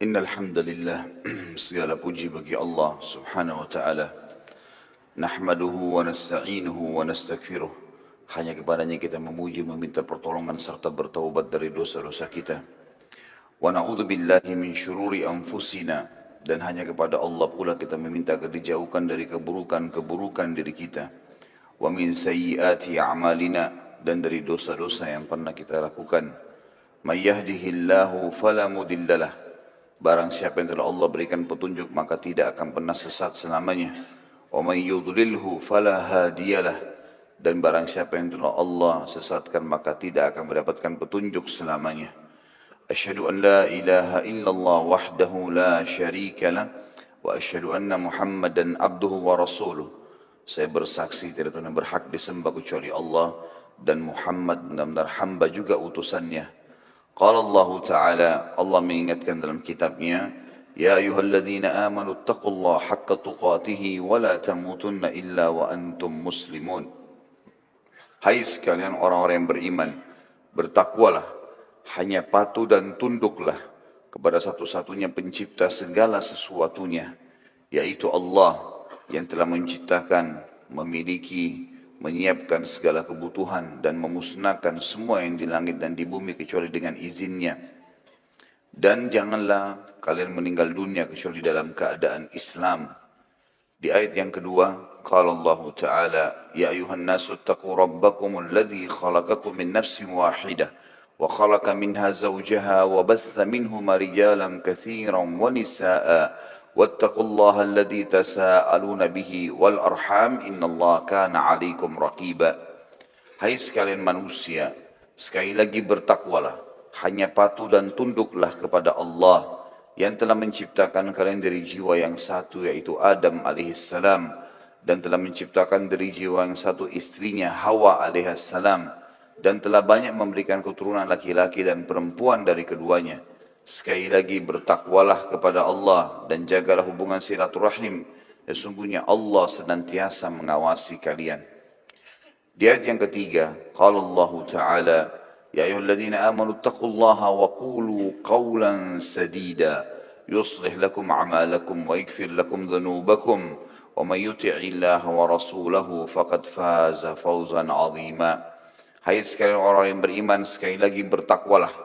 Innal hamdalillah segala puji bagi Allah Subhanahu wa taala. Nahmaduhu wa nasta'inuhu wa nastaghfiruh. Hanya kepadanya kita memuji, meminta pertolongan serta bertaubat dari dosa-dosa kita. Wa na'udzu billahi min syururi anfusina, dan hanya kepada Allah pula kita meminta agar dijauhkan dari keburukan-keburukan diri kita. Wa min sayyiati a'malina, dan dari dosa-dosa yang pernah kita lakukan. May yahdihillahu fala mudhillalah. Barang siapa yang telah Allah berikan petunjuk maka tidak akan pernah sesat selamanya. Wa may yudlilhu fala hadiyalah. Dan barang siapa yang telah Allah sesatkan maka tidak akan mendapatkan petunjuk selamanya. Asyhadu an la ilaha illallah wahdahu la syarika lah wa asyhadu anna Muhammadan abduhu wa rasuluh. Saya bersaksi tidak ada yang berhak disembah kecuali Allah, dan Muhammad benar-benar hamba juga utusannya. Qala Allah Ta'ala, Allah mengingatkan dalam kitabnya, Ya ayuhalladzina amanu attaqullaha haqqa tuqatihi wa la tamutunna illa wa antum muslimun. Hai sekalian orang-orang yang beriman, bertakwalah, hanya patuh dan tunduklah kepada satu-satunya pencipta segala sesuatunya, yaitu Allah yang telah menciptakan, memiliki, menyiapkan segala kebutuhan dan memusnahkan semua yang di langit dan di bumi kecuali dengan izinnya. Dan janganlah kalian meninggal dunia kecuali dalam keadaan Islam. Di ayat yang kedua, qala Allah Ta'ala, Ya ayuhan nasu attaqu rabbakum alladhi khalaqakum min nafsin wahidah wa khalaqa minha zawjaha wa batha minhuma rijalan kathiran wa nisa'a واتقوا الله الذي تساءلون به والأرحام إن الله كان عليكم رقيبا. Hai sekalian manusia, sekali lagi bertakwalah, hanya patuh dan tunduklah kepada Allah yang telah menciptakan kalian dari jiwa yang satu, yaitu Adam alaihissalam, dan telah menciptakan dari jiwa yang satu istrinya Hawa alaihissalam, dan telah banyak memberikan keturunan laki-laki dan perempuan dari keduanya. Sekali lagi bertakwalah kepada Allah dan jagalah hubungan silaturahim. Sesungguhnya Allah senantiasa mengawasi kalian. Di ayat yang ketiga, qala Allah Ta'ala, Ya ayyuhalladzina amanu taqullaha wa qulu qawlan sadida yuslih lakum a'malakum wa yaghfir lakum dhunubakum wa may yuti'illaha wa rasulahu faqad faza fawzan 'azima. Hai sekalian orang yang beriman, sekali lagi bertakwalah,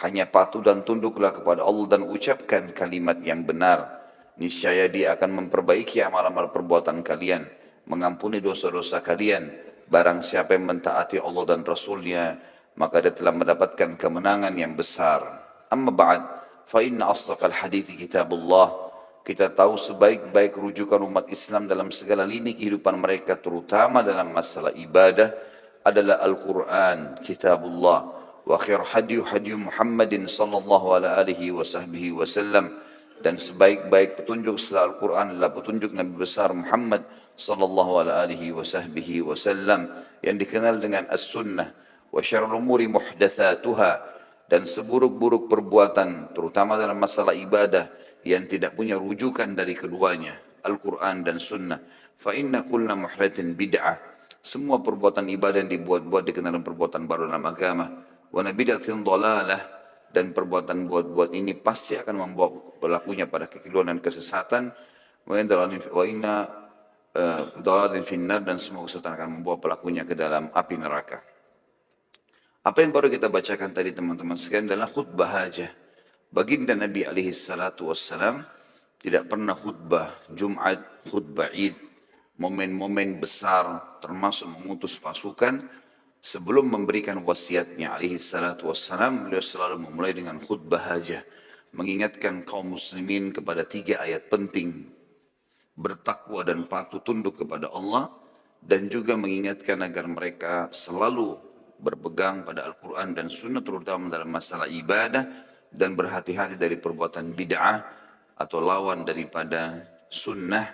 hanya patuh dan tunduklah kepada Allah dan ucapkan kalimat yang benar. Niscaya Dia akan memperbaiki amal-amal perbuatan kalian, mengampuni dosa-dosa kalian. Barang siapa yang mentaati Allah dan Rasulnya, maka dia telah mendapatkan kemenangan yang besar. Amma ba'd, fa inna asdaqal hadithi kitabullah. Kita tahu sebaik-baik rujukan umat Islam dalam segala lini kehidupan mereka, terutama dalam masalah ibadah, adalah Al-Quran, kitabullah. Wa khair hadi Muhammadin sallallahu alaihi wasallam, dan sebaik-baik petunjuk setelah Al-Quran adalah petunjuk Nabi besar Muhammad sallallahu alaihi wasallam yang dikenal dengan as-sunnah. Wa syarrul umuri muhdatsatuha, dan seburuk-buruk perbuatan terutama dalam masalah ibadah yang tidak punya rujukan dari keduanya, Al-Quran dan sunnah. Fa inna kulla muhdatsin bid'ah, semua perbuatan ibadah yang dibuat-buat dikenal perbuatan baru dalam agama. Wa nabidatin dhalalah, dan perbuatan buat-buat ini pasti akan membawa pelakunya pada kekeliruan dan kesesatan. Wa inna dhalalin finnar, dan semua kesesatan akan membawa pelakunya ke dalam api neraka. Apa yang baru kita bacakan tadi teman-teman sekalian adalah khutbah hajah. Baginda Nabi alaihi salatu wassalam tidak pernah khutbah Jumat, khutbah Id, momen-momen besar termasuk mengutus pasukan. Sebelum memberikan wasiatnya alaihi salatu wassalam, beliau selalu memulai dengan khutbah hajah, mengingatkan kaum muslimin kepada 3 ayat penting: bertakwa dan patuh tunduk kepada Allah, dan juga mengingatkan agar mereka selalu berpegang pada Al-Quran dan Sunnah, terutama dalam masalah ibadah, dan berhati-hati dari perbuatan bid'ah atau lawan daripada sunnah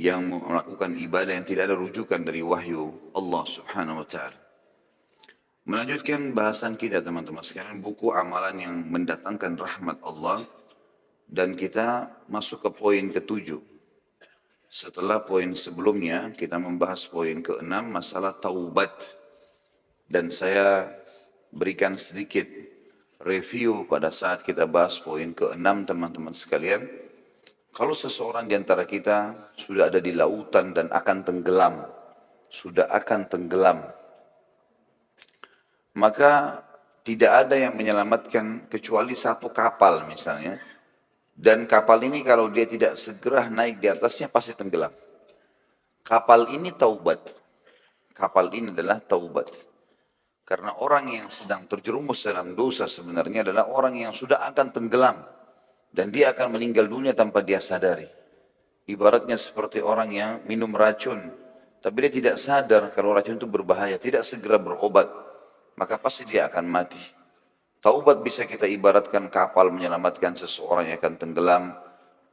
yang melakukan ibadah yang tidak ada rujukan dari wahyu Allah subhanahu wa ta'ala. Melanjutkan bahasan kita teman-teman sekalian, buku amalan yang mendatangkan rahmat Allah, dan kita masuk ke poin ke-7. Setelah poin sebelumnya kita membahas poin ke-6, masalah taubat, dan saya berikan sedikit review pada saat kita bahas poin ke-6 teman-teman sekalian. Kalau seseorang di antara kita sudah ada di lautan dan akan tenggelam, sudah akan tenggelam, maka tidak ada yang menyelamatkan kecuali satu kapal misalnya. Dan kapal ini kalau dia tidak segera naik di atasnya pasti tenggelam. Kapal ini taubat. Kapal ini adalah taubat. Karena orang yang sedang terjerumus dalam dosa sebenarnya adalah orang yang sudah akan tenggelam. Dan dia akan meninggal dunia tanpa dia sadari. Ibaratnya seperti orang yang minum racun. Tapi dia tidak sadar kalau racun itu berbahaya. Tidak segera berobat. Maka pasti dia akan mati. Taubat bisa kita ibaratkan kapal menyelamatkan seseorang yang akan tenggelam.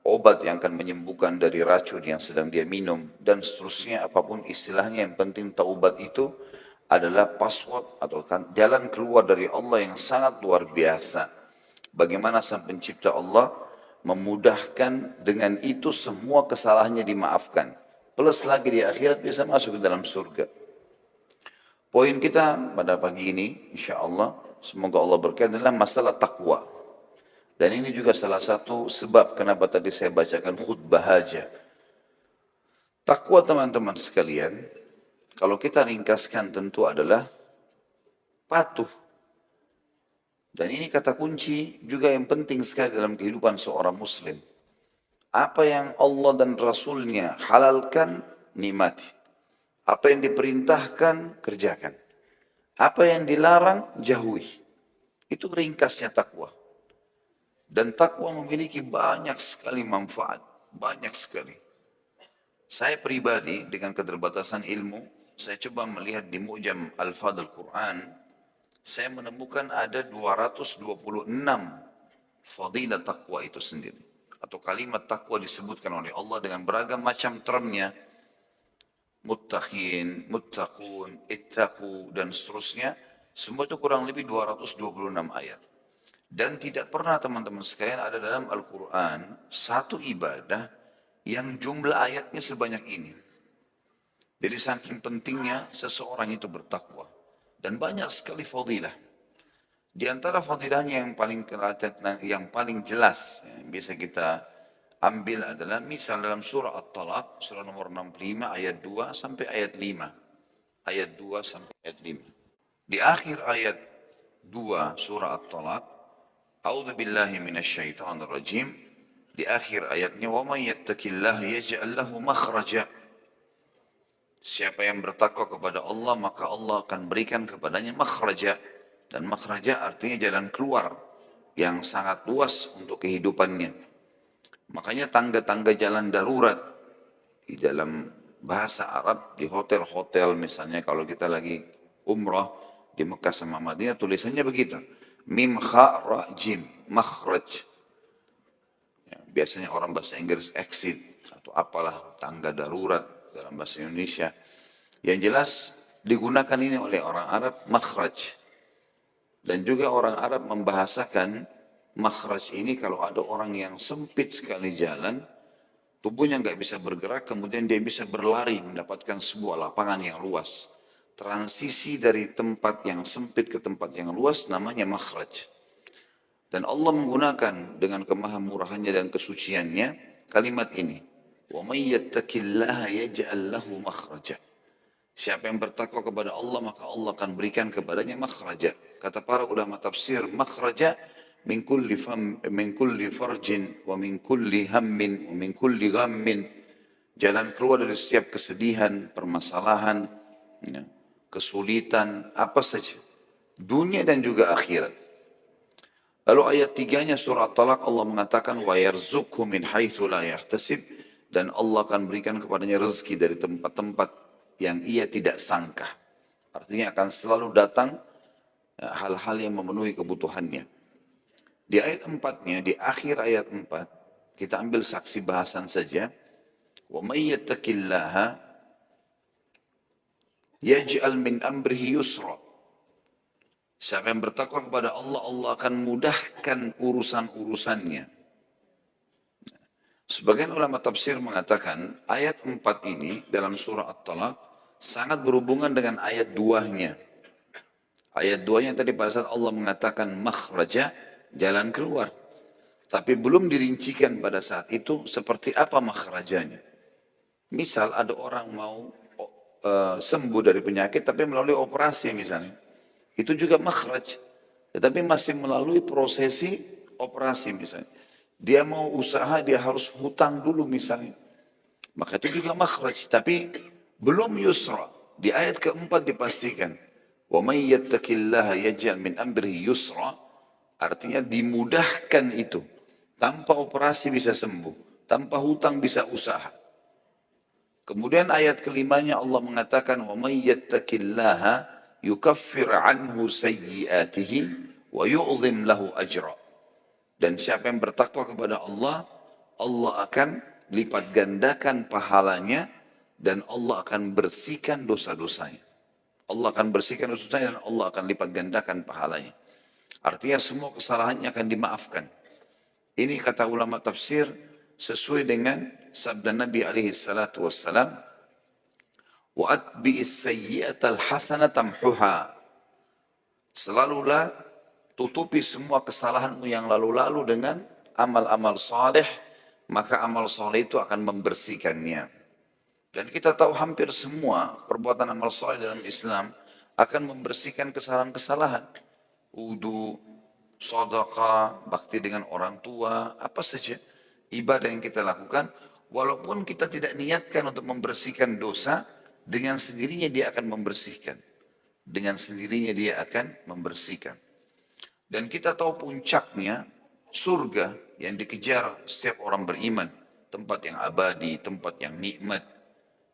Obat yang akan menyembuhkan dari racun yang sedang dia minum. Dan seterusnya apapun istilahnya, yang penting taubat itu adalah password atau jalan keluar dari Allah yang sangat luar biasa. Bagaimana sang pencipta Allah memudahkan dengan itu semua kesalahannya dimaafkan. Plus lagi di akhirat bisa masuk ke dalam surga. Poin kita pada pagi ini, insya Allah, semoga Allah berkati adalah masalah takwa. Dan ini juga salah satu sebab kenapa tadi saya bacakan khutbah aja. Takwa teman-teman sekalian, kalau kita ringkaskan tentu adalah patuh. Dan ini kata kunci juga yang penting sekali dalam kehidupan seorang muslim. Apa yang Allah dan Rasulnya halalkan, nikmati. Apa yang diperintahkan, kerjakan. Apa yang dilarang, jauhi. Itu ringkasnya takwa. Dan takwa memiliki banyak sekali manfaat. Banyak sekali. Saya pribadi dengan keterbatasan ilmu, saya coba melihat di Mu'jam Al-Fadl Quran, saya menemukan ada 226 fadilah takwa itu sendiri. Atau kalimat takwa disebutkan oleh Allah dengan beragam macam termnya. Muttaqin, muttaqun, ittaqu, dan seterusnya. Semua itu kurang lebih 226 ayat. Dan tidak pernah teman-teman sekalian ada dalam Al-Quran satu ibadah yang jumlah ayatnya sebanyak ini. Jadi saking pentingnya seseorang itu bertakwa. Dan banyak sekali fadilah. Di antara fadilahnya yang paling jelas yang bisa kita ambil adalah misal dalam surah At-Talaq, surah nomor 65 ayat 2 sampai ayat 5. Ayat 2 sampai ayat 5. Di akhir ayat 2 surah At-Talaq, A'udzu billahi minasyaitonir rajim. Di akhir ayatnya, "Wa may yattaqillaha yaj'al lahu makhraja." Siapa yang bertakwa kepada Allah, maka Allah akan berikan kepadanya makhraja. Dan makhraja artinya jalan keluar yang sangat luas untuk kehidupannya. Makanya tangga-tangga jalan darurat di dalam bahasa Arab, di hotel-hotel misalnya kalau kita lagi umrah di Mekah sama Madinah, tulisannya begitu. Mim kha ra jim, makhraj. Ya, biasanya orang bahasa Inggris exit atau apalah tangga darurat dalam bahasa Indonesia. Yang jelas digunakan ini oleh orang Arab makhraj. Dan juga orang Arab membahasakan makhraj ini kalau ada orang yang sempit sekali jalan, tubuhnya nggak bisa bergerak, kemudian dia bisa berlari mendapatkan sebuah lapangan yang luas. Transisi dari tempat yang sempit ke tempat yang luas namanya makhraj. Dan Allah menggunakan dengan kemahamurahannya dan kesuciannya kalimat ini. وَمَنْ يَتَّقِ اللَّهَ يَجْعَلْ لَهُ مَخْرَجًا. Siapa yang bertakwa kepada Allah, maka Allah akan berikan kepadanya makhraja. Kata para ulama tafsir, makhraja min kulli farjin wa min kulli hammin wa min kulli ghammin. Jalan keluar dari setiap kesedihan, permasalahan, ya, kesulitan, apa saja. Dunia dan juga akhirat. Lalu ayat 3-nya surah Talaq Allah mengatakan wa yarzuqhu min haitsu la yahtasib, dan Allah akan berikan kepadanya rezeki dari tempat-tempat yang ia tidak sangka. Artinya akan selalu datang hal-hal yang memenuhi kebutuhannya. Di ayat 4-nya, di akhir ayat 4, kita ambil saksi bahasan saja. Wa may yattaqillaha yaj'al min amrihi yusra. Siapa yang bertakwa kepada Allah, Allah akan mudahkan urusan-urusannya. Sebagian ulama tafsir mengatakan ayat 4 ini dalam surah At-Talaq sangat berhubungan dengan ayat 2-nya. Ayat 2-nya tadi pada saat Allah mengatakan makhraja, jalan keluar. Tapi belum dirincikan pada saat itu seperti apa makhrajanya. Misal ada orang mau sembuh dari penyakit tapi melalui operasi misalnya. Itu juga makhraj. Tetapi masih melalui prosesi operasi misalnya. Dia mau usaha, dia harus hutang dulu misalnya. Maka itu juga makhraj. Tapi belum yusra. Di ayat keempat dipastikan. وَمَنْ يَتَّقِ اللَّهَ يَجْعَلْ مِنْ أَمْرِهِ يُسْرًا. Artinya dimudahkan itu. Tanpa operasi bisa sembuh. Tanpa hutang bisa usaha. Kemudian ayat kelimanya Allah mengatakan وَمَنْ يَتَّقِ اللَّهَ يُكَفِّرْ عَنْهُ سَيِّئَاتِهِ وَيُعْظِمْ لَهُ أَجْرًا. Dan siapa yang bertakwa kepada Allah, Allah akan lipat gandakan pahalanya dan Allah akan bersihkan dosa-dosanya. Allah akan bersihkan dosa-dosanya dan Allah akan lipat gandakan pahalanya. Artinya semua kesalahannya akan dimaafkan. Ini kata ulama tafsir sesuai dengan sabda Nabi alaihi salatu wassalam, wa atbi'is sayyi'atal hasanata tamhuha. Selalulah tutupi semua kesalahanmu yang lalu-lalu dengan amal-amal saleh, maka amal saleh itu akan membersihkannya. Dan kita tahu hampir semua perbuatan amal saleh dalam Islam akan membersihkan kesalahan-kesalahan. Wudu, sedekah, bakti dengan orang tua, apa saja ibadah yang kita lakukan, walaupun kita tidak niatkan untuk membersihkan dosa, dengan sendirinya dia akan membersihkan. Dengan sendirinya dia akan membersihkan. Dan kita tahu puncaknya surga yang dikejar setiap orang beriman. Tempat yang abadi, tempat yang nikmat.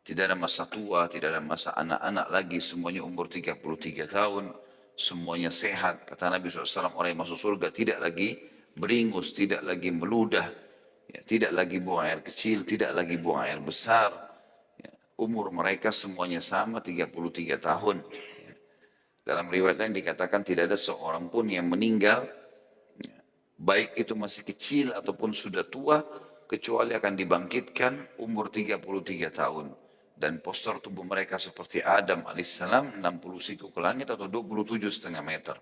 Tidak ada masa tua, tidak ada masa anak-anak lagi, semuanya umur 33 tahun. Semuanya sehat. Kata Nabi SAW, orang yang masuk surga tidak lagi beringus, tidak lagi meludah, ya, tidak lagi buang air kecil, tidak lagi buang air besar. Ya, umur mereka semuanya sama 33 tahun. Dalam riwayat lain dikatakan tidak ada seorang pun yang meninggal, ya, baik itu masih kecil ataupun sudah tua, kecuali akan dibangkitkan umur 33 tahun. Dan postur tubuh mereka seperti Adam alaihissalam 60 siku ke langit atau 27,5 meter.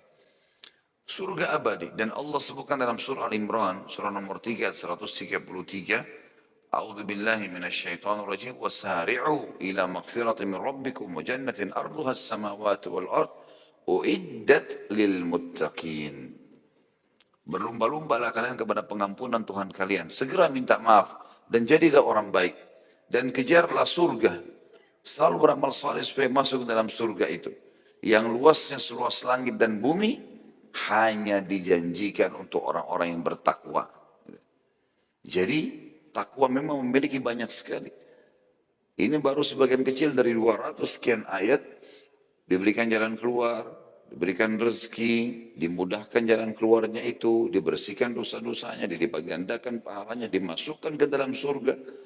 Surga abadi. Dan Allah sebutkan dalam surah Al-Imran, surah nomor 3, 133, A'udzu billahi minasyaitonir rajim wasari'u ila maghfiratin min rabbikum wa jannatin arduha as-samawati wal ard uiddat lil muttaqin. Berlumba-lumbalah kalian kepada pengampunan Tuhan kalian. Segera minta maaf dan jadilah orang baik. Dan kejarlah surga. Selalu beramal saleh supaya masuk ke dalam surga itu. Yang luasnya seluas langit dan bumi hanya dijanjikan untuk orang-orang yang bertakwa. Jadi takwa memang memiliki banyak sekali. Ini baru sebagian kecil dari 200 sekian ayat. Diberikan jalan keluar, diberikan rezeki, dimudahkan jalan keluarnya itu, dibersihkan dosa-dosanya, dilipat gandakan pahalanya, dimasukkan ke dalam surga.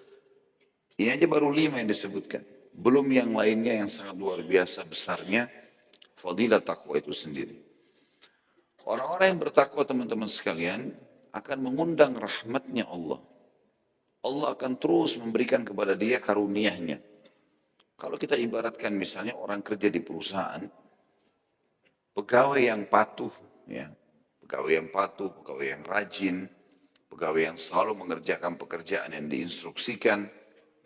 Ini aja baru 5 yang disebutkan. Belum yang lainnya yang sangat luar biasa besarnya, fadilah takwa itu sendiri. Orang-orang yang bertakwa teman-teman sekalian akan mengundang rahmatnya Allah. Allah akan terus memberikan kepada dia karunia-Nya. Kalau kita ibaratkan misalnya orang kerja di perusahaan, pegawai yang patuh, ya, pegawai yang patuh, pegawai yang rajin, pegawai yang selalu mengerjakan pekerjaan yang diinstruksikan,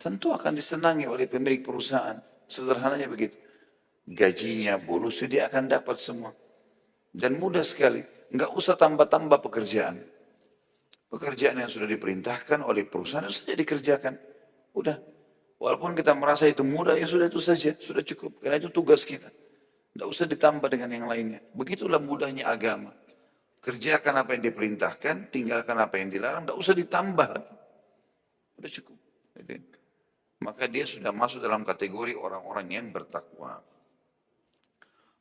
tentu akan disenangi oleh pemilik perusahaan. Sederhananya begitu. Gajinya, bonusnya dia akan dapat semua. Dan mudah sekali. Nggak usah tambah-tambah pekerjaan. Pekerjaan yang sudah diperintahkan oleh perusahaan itu saja dikerjakan. Udah. Walaupun kita merasa itu mudah, ya sudah itu saja. Sudah cukup. Karena itu tugas kita. Nggak usah ditambah dengan yang lainnya. Begitulah mudahnya agama. Kerjakan apa yang diperintahkan, tinggalkan apa yang dilarang, nggak usah ditambah. Udah cukup. Jadi, maka dia sudah masuk dalam kategori orang-orang yang bertakwa.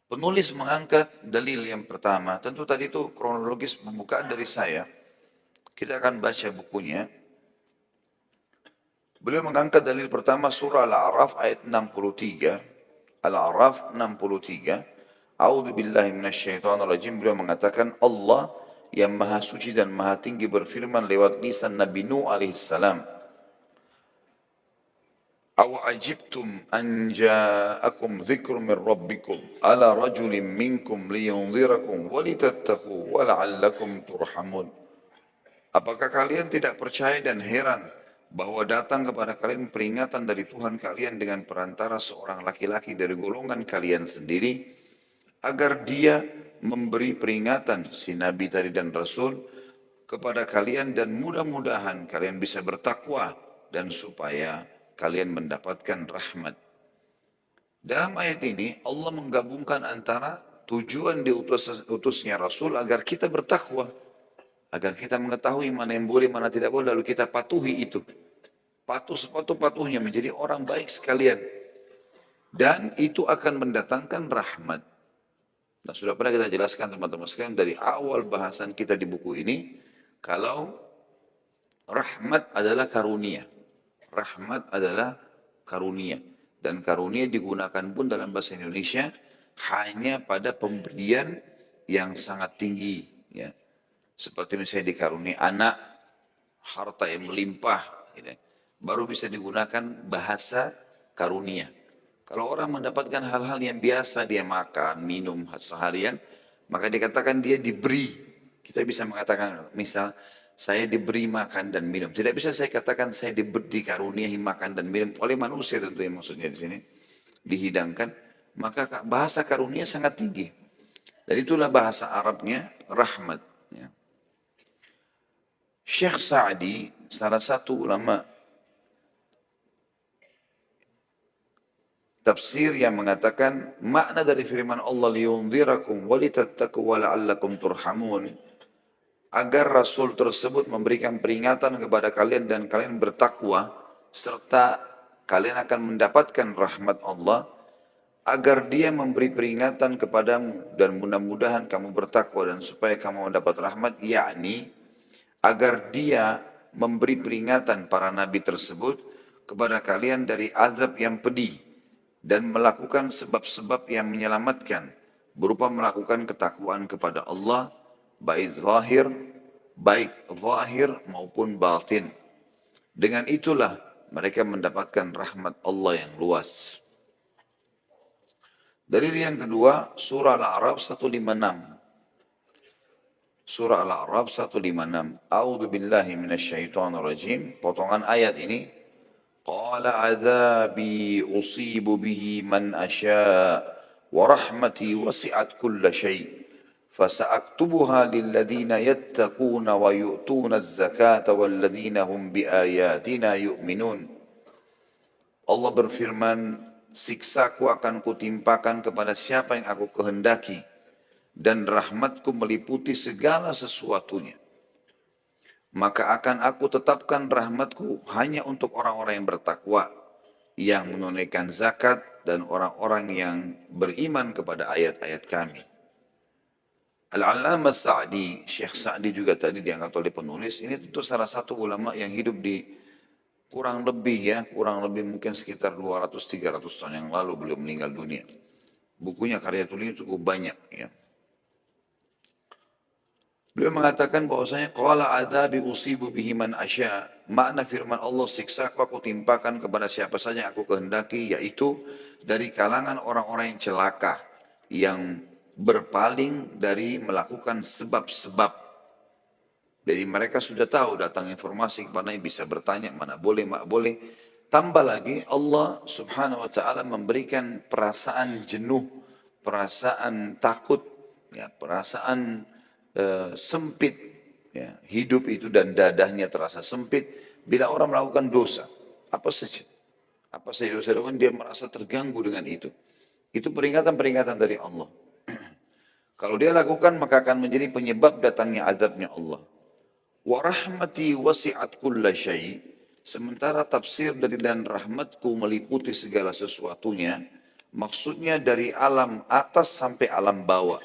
Penulis mengangkat dalil yang pertama, tentu tadi itu kronologis pembukaan dari saya. Kita akan baca bukunya. Beliau mengangkat dalil pertama surah Al-A'raf ayat 63. Al-A'raf 63. A'udzu billahi minasyaitonir rajim. Beliau mengatakan Allah yang maha suci dan maha tinggi berfirman lewat lisan Nabi Nuh alaihissalam. Aw ajibtum an ja'akum dzikrun min rabbikum ala rajulin minkum liyunzirakum wa litattaqu wa la'allakum turhamun. Apakah kalian tidak percaya dan heran bahwa datang kepada kalian peringatan dari Tuhan kalian dengan perantara seorang laki-laki dari golongan kalian sendiri, agar dia memberi peringatan si Nabi tadi dan Rasul kepada kalian, dan mudah-mudahan kalian bisa bertakwa dan supaya kalian mendapatkan rahmat. Dalam ayat ini Allah menggabungkan antara tujuan diutusnya Rasul agar kita bertakwa, agar kita mengetahui mana yang boleh, mana tidak boleh, lalu kita patuhi itu. Patuh sepatuh-patuhnya menjadi orang baik sekalian. Dan itu akan mendatangkan rahmat. Nah, sudah pernah kita jelaskan teman-teman sekalian dari awal bahasan kita di buku ini, kalau rahmat adalah karunia. Rahmat adalah karunia. Dan karunia digunakan pun dalam bahasa Indonesia hanya pada pemberian yang sangat tinggi. Ya. Seperti misalnya dikaruniai anak, harta yang melimpah. Gitu. Baru bisa digunakan bahasa karunia. Kalau orang mendapatkan hal-hal yang biasa, dia makan, minum seharian, maka dikatakan dia diberi. Kita bisa mengatakan, misal, saya diberi makan dan minum. Tidak bisa saya katakan saya dikaruniai makan dan minum oleh manusia, tentunya maksudnya di sini. Dihidangkan, maka bahasa karunia sangat tinggi. Dan itulah bahasa Arabnya rahmat. Ya. Syekh Sa'di, salah satu ulama tafsir yang mengatakan makna dari firman Allah liyunzirakum walitattaqu wa la'allakum turhamun, agar Rasul tersebut memberikan peringatan kepada kalian dan kalian bertakwa serta kalian akan mendapatkan rahmat Allah, agar dia memberi peringatan kepadamu dan mudah-mudahan kamu bertakwa dan supaya kamu mendapat rahmat, yakni agar dia memberi peringatan para nabi tersebut kepada kalian dari azab yang pedih dan melakukan sebab-sebab yang menyelamatkan berupa melakukan ketakwaan kepada Allah baik zahir maupun batin. Dengan itulah mereka mendapatkan rahmat Allah yang luas. Dalil yang kedua, surah Al-A'raf 156. Surah Al-A'raf 156. A'udzu billahi minasyaitonir rajim. Potongan ayat ini, qala adzabi usibu bihi man asya wa rahmati wasi'at kulla syai' fasa'aktubuha lilladhina yattaquna wa yu'tuna az-zakata walladhina hum biayatina yu'minun. Allah berfirman, siksaku akan kutimpakan kepada siapa yang aku kehendaki dan rahmatku meliputi segala sesuatunya. Maka akan aku tetapkan rahmatku hanya untuk orang-orang yang bertakwa, yang menunaikan zakat, dan orang-orang yang beriman kepada ayat-ayat kami. Al-Allamah Sa'di, Syekh Sa'di juga tadi diangkat oleh penulis, ini tentu salah satu ulama yang hidup di kurang lebih mungkin sekitar 200-300 tahun yang lalu beliau meninggal dunia. Bukunya, karya tulisnya cukup banyak. Ya. Beliau mengatakan bahwasanya qala adzabi usibu bihi man asya, makna firman Allah, siksaku aku timpakan kepada siapa saja yang aku kehendaki, yaitu dari kalangan orang-orang yang celaka, yang berpaling dari melakukan sebab-sebab. Jadi mereka sudah tahu, datang informasi kepada yang bisa bertanya mana boleh, mak boleh. Tambah lagi Allah subhanahu wa ta'ala memberikan perasaan jenuh, perasaan takut, ya, perasaan sempit, ya, hidup itu dan dadahnya terasa sempit bila orang melakukan dosa apa saja dosa lakukan, dia merasa terganggu dengan itu peringatan-peringatan dari Allah. Kalau dia lakukan maka akan menjadi penyebab datangnya azabnya Allah. Wa rahmati wasi'at kulla syai', sementara tafsir dari dan rahmatku meliputi segala sesuatunya, maksudnya dari alam atas sampai alam bawah.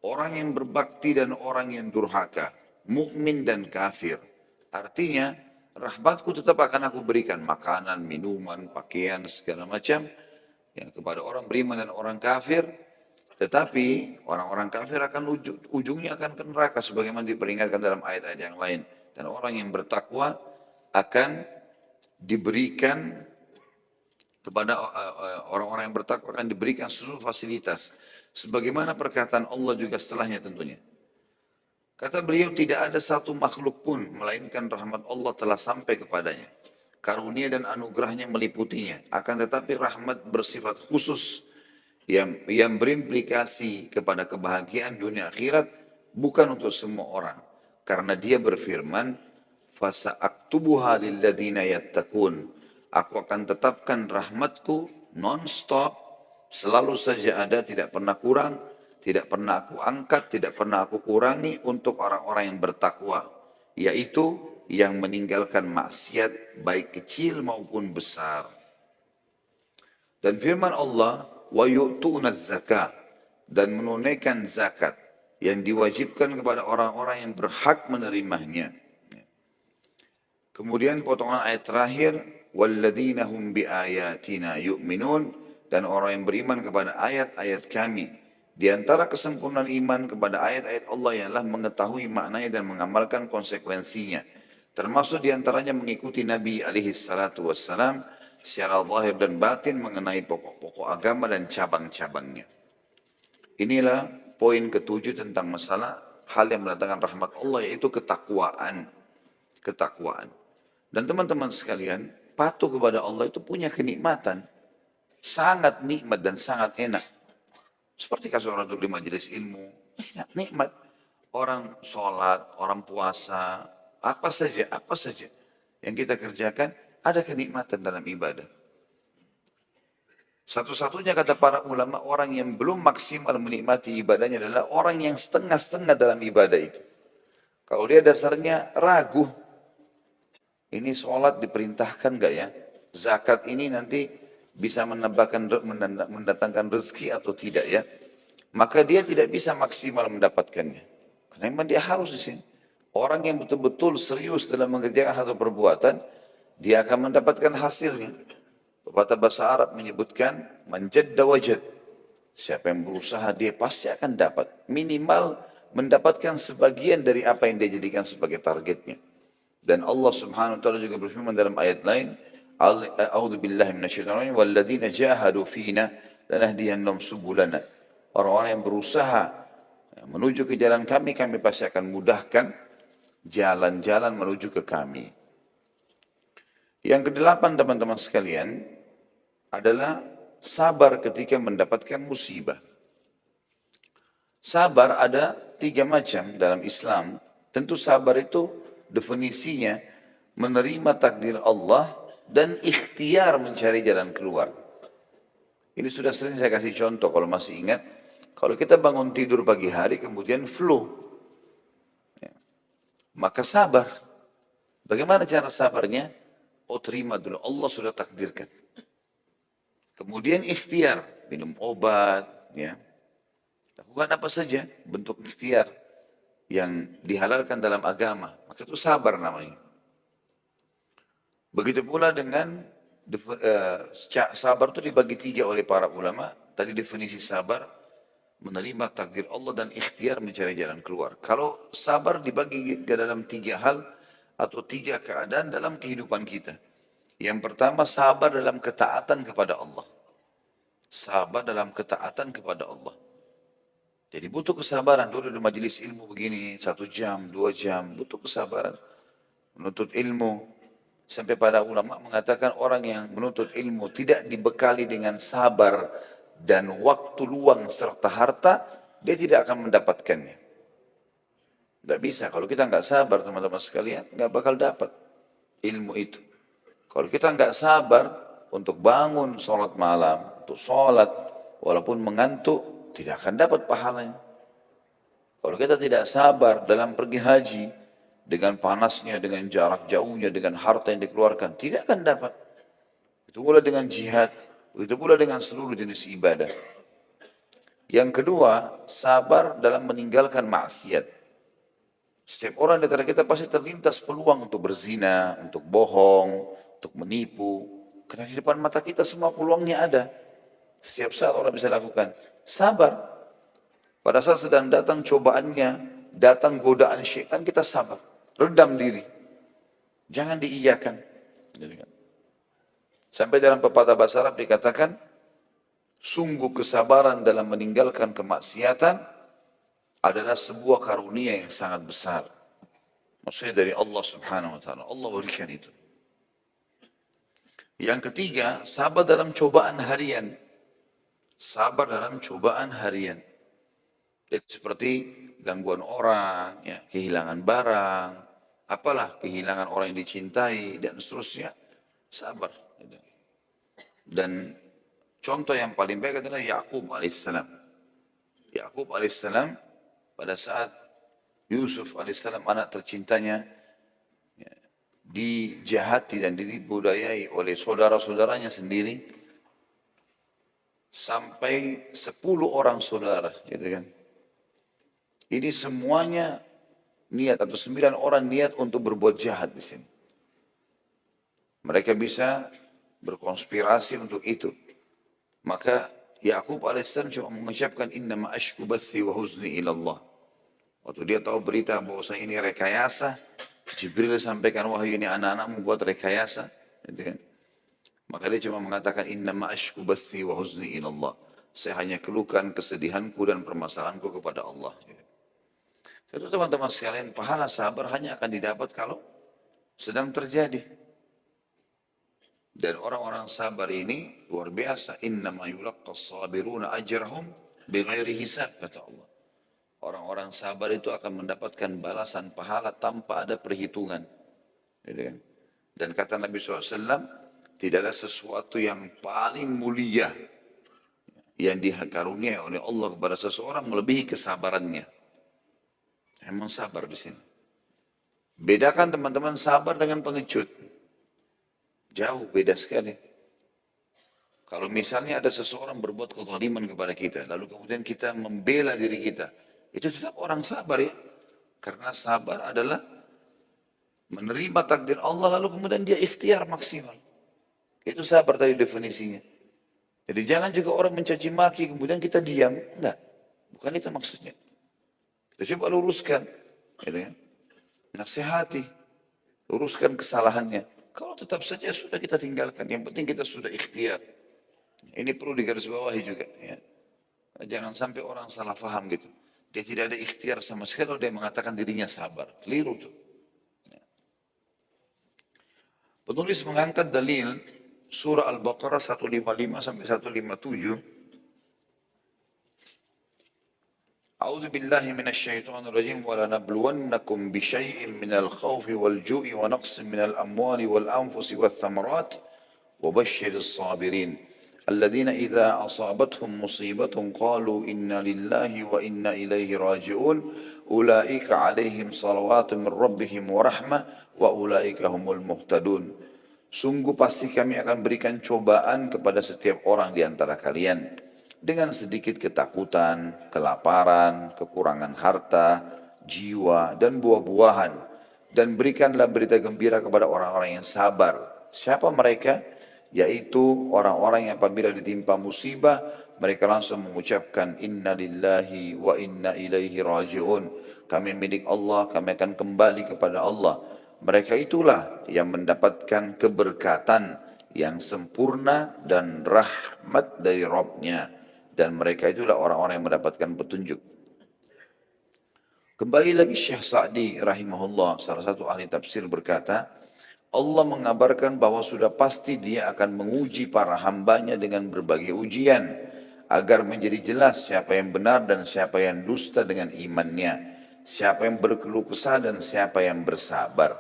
Orang yang berbakti dan orang yang durhaka, mukmin dan kafir. Artinya, rahmatku tetap akan aku berikan makanan, minuman, pakaian, segala macam yang kepada orang beriman dan orang kafir. Tetapi orang-orang kafir akan ujungnya akan ke neraka sebagaimana diperingatkan dalam ayat-ayat yang lain. Dan orang yang bertakwa akan diberikan kepada orang-orang yang bertakwa akan diberikan seluruh fasilitas. Sebagaimana perkataan Allah juga setelahnya tentunya. Kata beliau, tidak ada satu makhluk pun, melainkan rahmat Allah telah sampai kepadanya. Karunia dan anugerahnya meliputinya. Akan tetapi rahmat bersifat khusus yang berimplikasi kepada kebahagiaan dunia akhirat bukan untuk semua orang. Karena dia berfirman, "Fasa'aktubuha lilladzina yattaqun." Aku akan tetapkan rahmatku non-stop, selalu saja ada, tidak pernah kurang, tidak pernah aku angkat, tidak pernah aku kurangi untuk orang-orang yang bertakwa, yaitu yang meninggalkan maksiat baik kecil maupun besar. Dan firman Allah, wa yu'tuna zakah, dan menunaikan zakat yang diwajibkan kepada orang-orang yang berhak menerimanya. Kemudian potongan ayat terakhir, walladzina hum biayatina yu'minun, dan orang yang beriman kepada ayat-ayat kami. Di antara kesempurnaan iman kepada ayat-ayat Allah ialah mengetahui maknanya dan mengamalkan konsekuensinya. Termasuk di antaranya mengikuti Nabi alaihi salatu wassalam secara zahir dan batin mengenai pokok-pokok agama dan cabang-cabangnya. Inilah poin ketujuh tentang masalah hal yang mendatangkan rahmat Allah, yaitu ketakwaan. Ketakwaan. Dan teman-teman sekalian, patuh kepada Allah itu punya kenikmatan. Sangat nikmat dan sangat enak. Seperti kasus orang duduk di majelis ilmu. Enak, nikmat. Orang sholat, orang puasa, apa saja yang kita kerjakan, ada kenikmatan dalam ibadah. Satu-satunya kata para ulama, orang yang belum maksimal menikmati ibadahnya adalah orang yang setengah-setengah dalam ibadah itu. Kalau dia dasarnya ragu, ini sholat diperintahkan gak ya? Zakat ini nanti bisa mendatangkan rezeki atau tidak ya? Maka dia tidak bisa maksimal mendapatkannya. Karena memang dia harus di sini. Orang yang betul-betul serius dalam mengerjakan satu perbuatan, dia akan mendapatkan hasilnya. Pepatah bahasa Arab menyebutkan, manjadda wajad. Siapa yang berusaha, dia pasti akan dapat. Minimal mendapatkan sebagian dari apa yang dia jadikan sebagai targetnya. Dan Allah Subhanahu wa taala juga berfirman dalam ayat lain, A'udzu billahi minasyaitonir rajim, walladzina jahadu fina lanahdiyannahum subulana. Orang-orang yang berusaha menuju ke jalan kami, kami pasti akan mudahkan jalan-jalan menuju ke kami. Yang kedelapan teman-teman sekalian adalah sabar ketika mendapatkan musibah. Sabar ada 3 macam dalam Islam. Tentu sabar itu definisinya menerima takdir Allah dan ikhtiar mencari jalan keluar. Ini sudah sering saya kasih contoh kalau masih ingat. Kalau kita bangun tidur pagi hari kemudian flu, ya, maka sabar. Bagaimana cara sabarnya? Oh, terima dulu, Allah sudah takdirkan. Kemudian ikhtiar, minum obat, ya, lakukan apa saja bentuk ikhtiar yang dihalalkan dalam agama, maka itu sabar namanya. Begitu pula dengan sabar itu dibagi 3 oleh para ulama. Tadi definisi sabar, menerima takdir Allah dan ikhtiar mencari jalan keluar. Kalau sabar dibagi ke dalam 3 hal atau 3 keadaan dalam kehidupan kita. Yang pertama, sabar dalam ketaatan kepada Allah. Sabar dalam ketaatan kepada Allah. Jadi butuh kesabaran. Dulu di majelis ilmu begini, 1 jam, 2 jam, butuh kesabaran. Menuntut ilmu. Sampai pada ulama mengatakan orang yang menuntut ilmu tidak dibekali dengan sabar dan waktu luang serta harta, dia tidak akan mendapatkannya. Tidak bisa. Kalau kita nggak sabar teman-teman sekalian, nggak bakal dapat ilmu itu. Kalau kita nggak sabar untuk bangun sholat malam, untuk sholat, walaupun mengantuk, tidak akan dapat pahalanya. Kalau kita tidak sabar dalam pergi haji, dengan panasnya, dengan jarak jauhnya, dengan harta yang dikeluarkan, tidak akan dapat. Itu pula dengan jihad, itu pula dengan seluruh jenis ibadah. Yang kedua, sabar dalam meninggalkan maksiat. Setiap orang di antara kita pasti terlintas peluang untuk berzina, untuk bohong, untuk menipu. Karena di depan mata kita semua peluangnya ada. Setiap saat orang bisa lakukan. Sabar. Pada saat sedang datang cobaannya, datang godaan syaitan, kita sabar. Rendam diri. Jangan diiyakan. Sampai dalam pepatah bahasa Arab dikatakan, sungguh kesabaran dalam meninggalkan kemaksiatan adalah sebuah karunia yang sangat besar. Maksudnya dari Allah subhanahu wa ta'ala. Allah berikan itu. Yang ketiga, sabar dalam cobaan harian. Sabar dalam cobaan harian. Jadi seperti gangguan orang, ya, kehilangan barang, apalah kehilangan orang yang dicintai, dan seterusnya. Sabar. Dan contoh yang paling baik adalah Yakub alaihissalam. Yakub alaihissalam pada saat Yusuf alaihissalam anak tercintanya ya, dijahati dan dibudayai oleh saudara-saudaranya sendiri sampai 10 orang saudara, gitu kan. Ini semuanya niat atau 9 orang niat untuk berbuat jahat di sini. Mereka bisa berkonspirasi untuk itu. Maka Yakub alaihissalam cuma mengucapkan innama ashku bathi wa huzni ilallah. Waktu dia tahu berita bahwa ini rekayasa, Jibril sampaikan wahyu ini anak-anakmu buat rekayasa, gitu kan. Maka dia cuma mengatakan innama ashku bathi wa huzni ilallah. Saya hanya keluhkan kesedihanku dan permasalahanku kepada Allah. Jadi teman-teman sekalian, pahala sabar hanya akan didapat kalau sedang terjadi. Dan orang-orang sabar ini luar biasa. Innama yulaqqas sabiruna ajrahum bighairi hisab, kata Allah. Orang-orang sabar itu akan mendapatkan balasan pahala tanpa ada perhitungan. Dan kata Nabi SAW, tidak ada sesuatu yang paling mulia yang dikaruniai oleh Allah kepada seseorang melebihi kesabarannya. Emang sabar di sini. Bedakan teman-teman sabar dengan pengecut. Jauh beda sekali. Kalau misalnya ada seseorang berbuat kezaliman kepada kita, lalu kemudian kita membela diri kita, itu tetap orang sabar ya. Karena sabar adalah menerima takdir Allah lalu kemudian dia ikhtiar maksimal. Itu sabar tadi definisinya. Jadi jangan juga orang mencaci maki kemudian kita diam. Enggak. Bukan itu maksudnya. Kita coba luruskan. Gitu ya. Nasihati. Luruskan kesalahannya. Kalau tetap saja sudah kita tinggalkan. Yang penting kita sudah ikhtiar. Ini perlu digarisbawahi juga. Ya. Jangan sampai orang salah faham gitu. Dia tidak ada ikhtiar sama sekali. Dia mengatakan dirinya sabar. Keliru tuh. Ya. Penulis mengangkat dalil surah Al-Baqarah 155 sampai 157. A'udzu billahi minasyaitonir rajim wa lanabluwannakum bisyai'in minal khaufi wal ju'i wa naqsin minal amwali wal anfusi wath thamarat wa basyyiris sabirin alladzina idza asabatuhum musibatun qalu inna lillahi wa inna ilaihi raji'un ulaika 'alaihim salawatun min rabbihim wa rahmah wa ulaika humul muhtadun. Sungguh pasti kami akan berikan cobaan kepada setiap orang di antara kalian dengan sedikit ketakutan, kelaparan, kekurangan harta, jiwa, dan buah-buahan. Dan berikanlah berita gembira kepada orang-orang yang sabar. Siapa mereka? Yaitu orang-orang yang apabila ditimpa musibah, mereka langsung mengucapkan inna lillahi wa inna ilaihi raji'un. Kami milik Allah, kami akan kembali kepada Allah. Mereka itulah yang mendapatkan keberkatan yang sempurna dan rahmat dari Rabb-Nya. Dan mereka itulah orang-orang yang mendapatkan petunjuk. Kembali lagi Syekh Sa'di rahimahullah, salah satu ahli tafsir berkata, Allah mengabarkan bahwa sudah pasti dia akan menguji para hambanya dengan berbagai ujian, agar menjadi jelas siapa yang benar dan siapa yang dusta dengan imannya, siapa yang berkeluh kesah dan siapa yang bersabar.